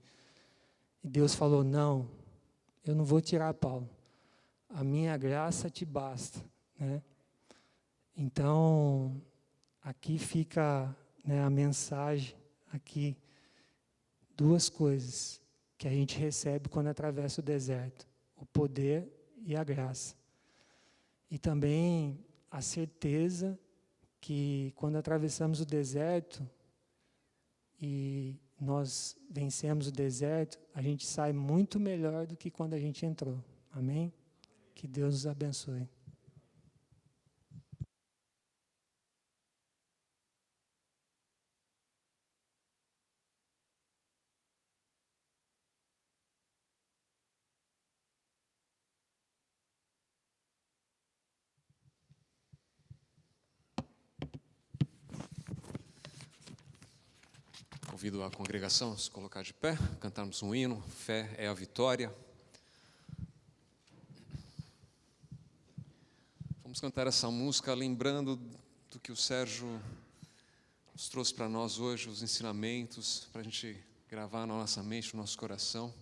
E Deus falou: não, eu não vou tirar, Paulo. A minha graça te basta, né? Então, aqui fica, né, a mensagem, aqui, 2 coisas que a gente recebe quando atravessa o deserto: o poder e a graça. E também a certeza que quando atravessamos o deserto e nós vencemos o deserto, a gente sai muito melhor do que quando a gente entrou. Amém? Que Deus nos abençoe. Convido a congregação a se colocar de pé, cantarmos um hino, Fé é a Vitória. Vamos cantar essa música lembrando do que o Sérgio nos trouxe para nós hoje, os ensinamentos, para a gente gravar na nossa mente, no nosso coração.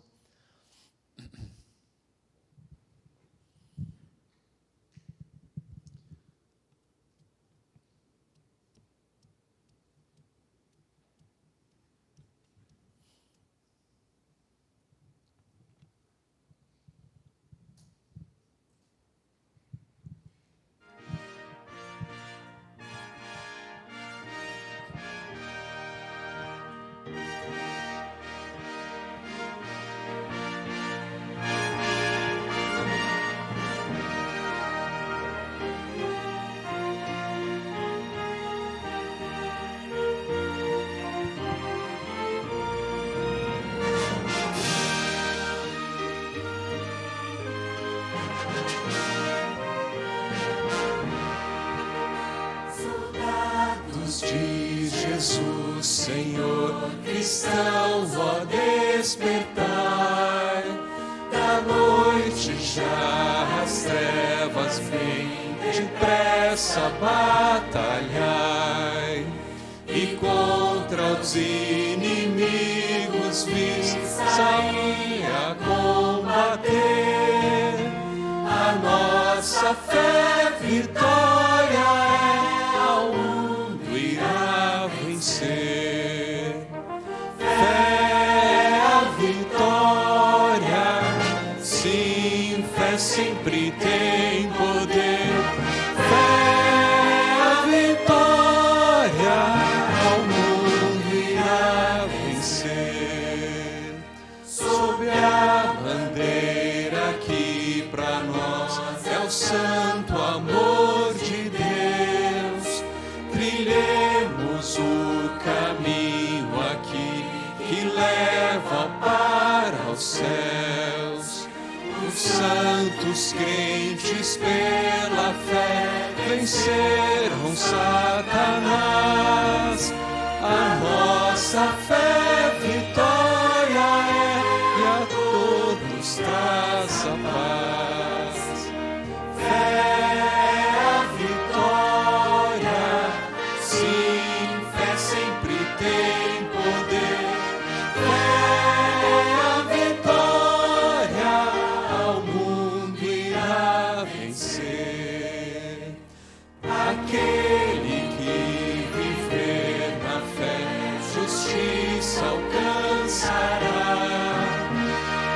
Jesus, Senhor, cristão, ó despertai, da noite já as trevas vêm, depressa batalhai, e contra os inimigos vis sair a combater. A nossa fé vitória é, ao mundo irá vencer. Fé é a vitória, sim, fé sempre tem poder. Fé é a vitória, ao mundo irá vencer. Sob a bandeira que pra nós é o santo amor de Deus, trilhemos o caminho aqui que leva para os céus. Os santos crentes pela fé venceram Satanás. A nossa fé vitória é, e a todos traz a paz. Fé é a vitória, sim, fé sempre tem poder. Fé é a vitória, ao mundo irá vencer. Aquele que viver na fé, justiça alcançará.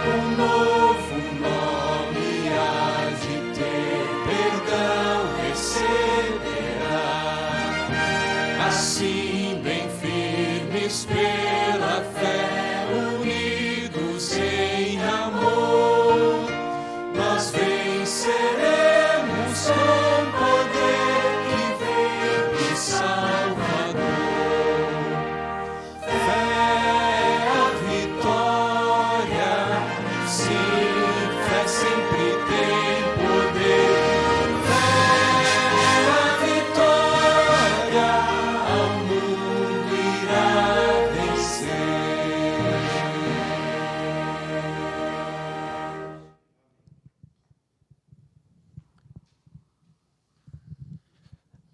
Um novo nome há de ter, perdão receberá. Assim, bem firmes pela fé, unidos em amor, nós venceremos com poder que vem do Salvador. Fé é a vitória, sim, fé sempre tem poder. Fé é a vitória, ao mundo irá vencer.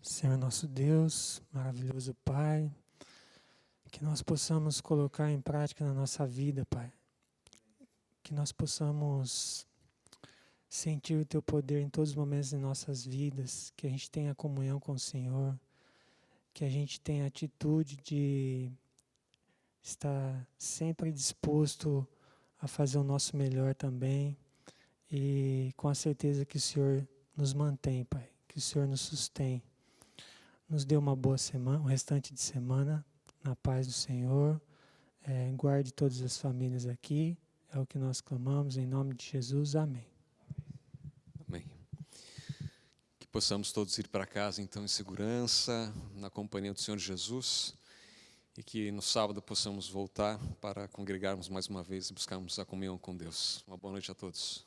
Senhor nosso Deus, maravilhoso Pai, que nós possamos colocar em prática na nossa vida, Pai. Que nós possamos sentir o Teu poder em todos os momentos de nossas vidas, que a gente tenha comunhão com o Senhor, que a gente tenha a atitude de estar sempre disposto a fazer o nosso melhor também, e com a certeza que o Senhor nos mantém, Pai, que o Senhor nos sustém. Nos dê uma boa semana, o restante de semana, na paz do Senhor. Guarde todas as famílias aqui. É o que nós clamamos, em nome de Jesus. Amém. Amém. Que possamos todos ir para casa, então, em segurança, na companhia do Senhor Jesus, e que no sábado possamos voltar para congregarmos mais uma vez e buscarmos a comunhão com Deus. Uma boa noite a todos.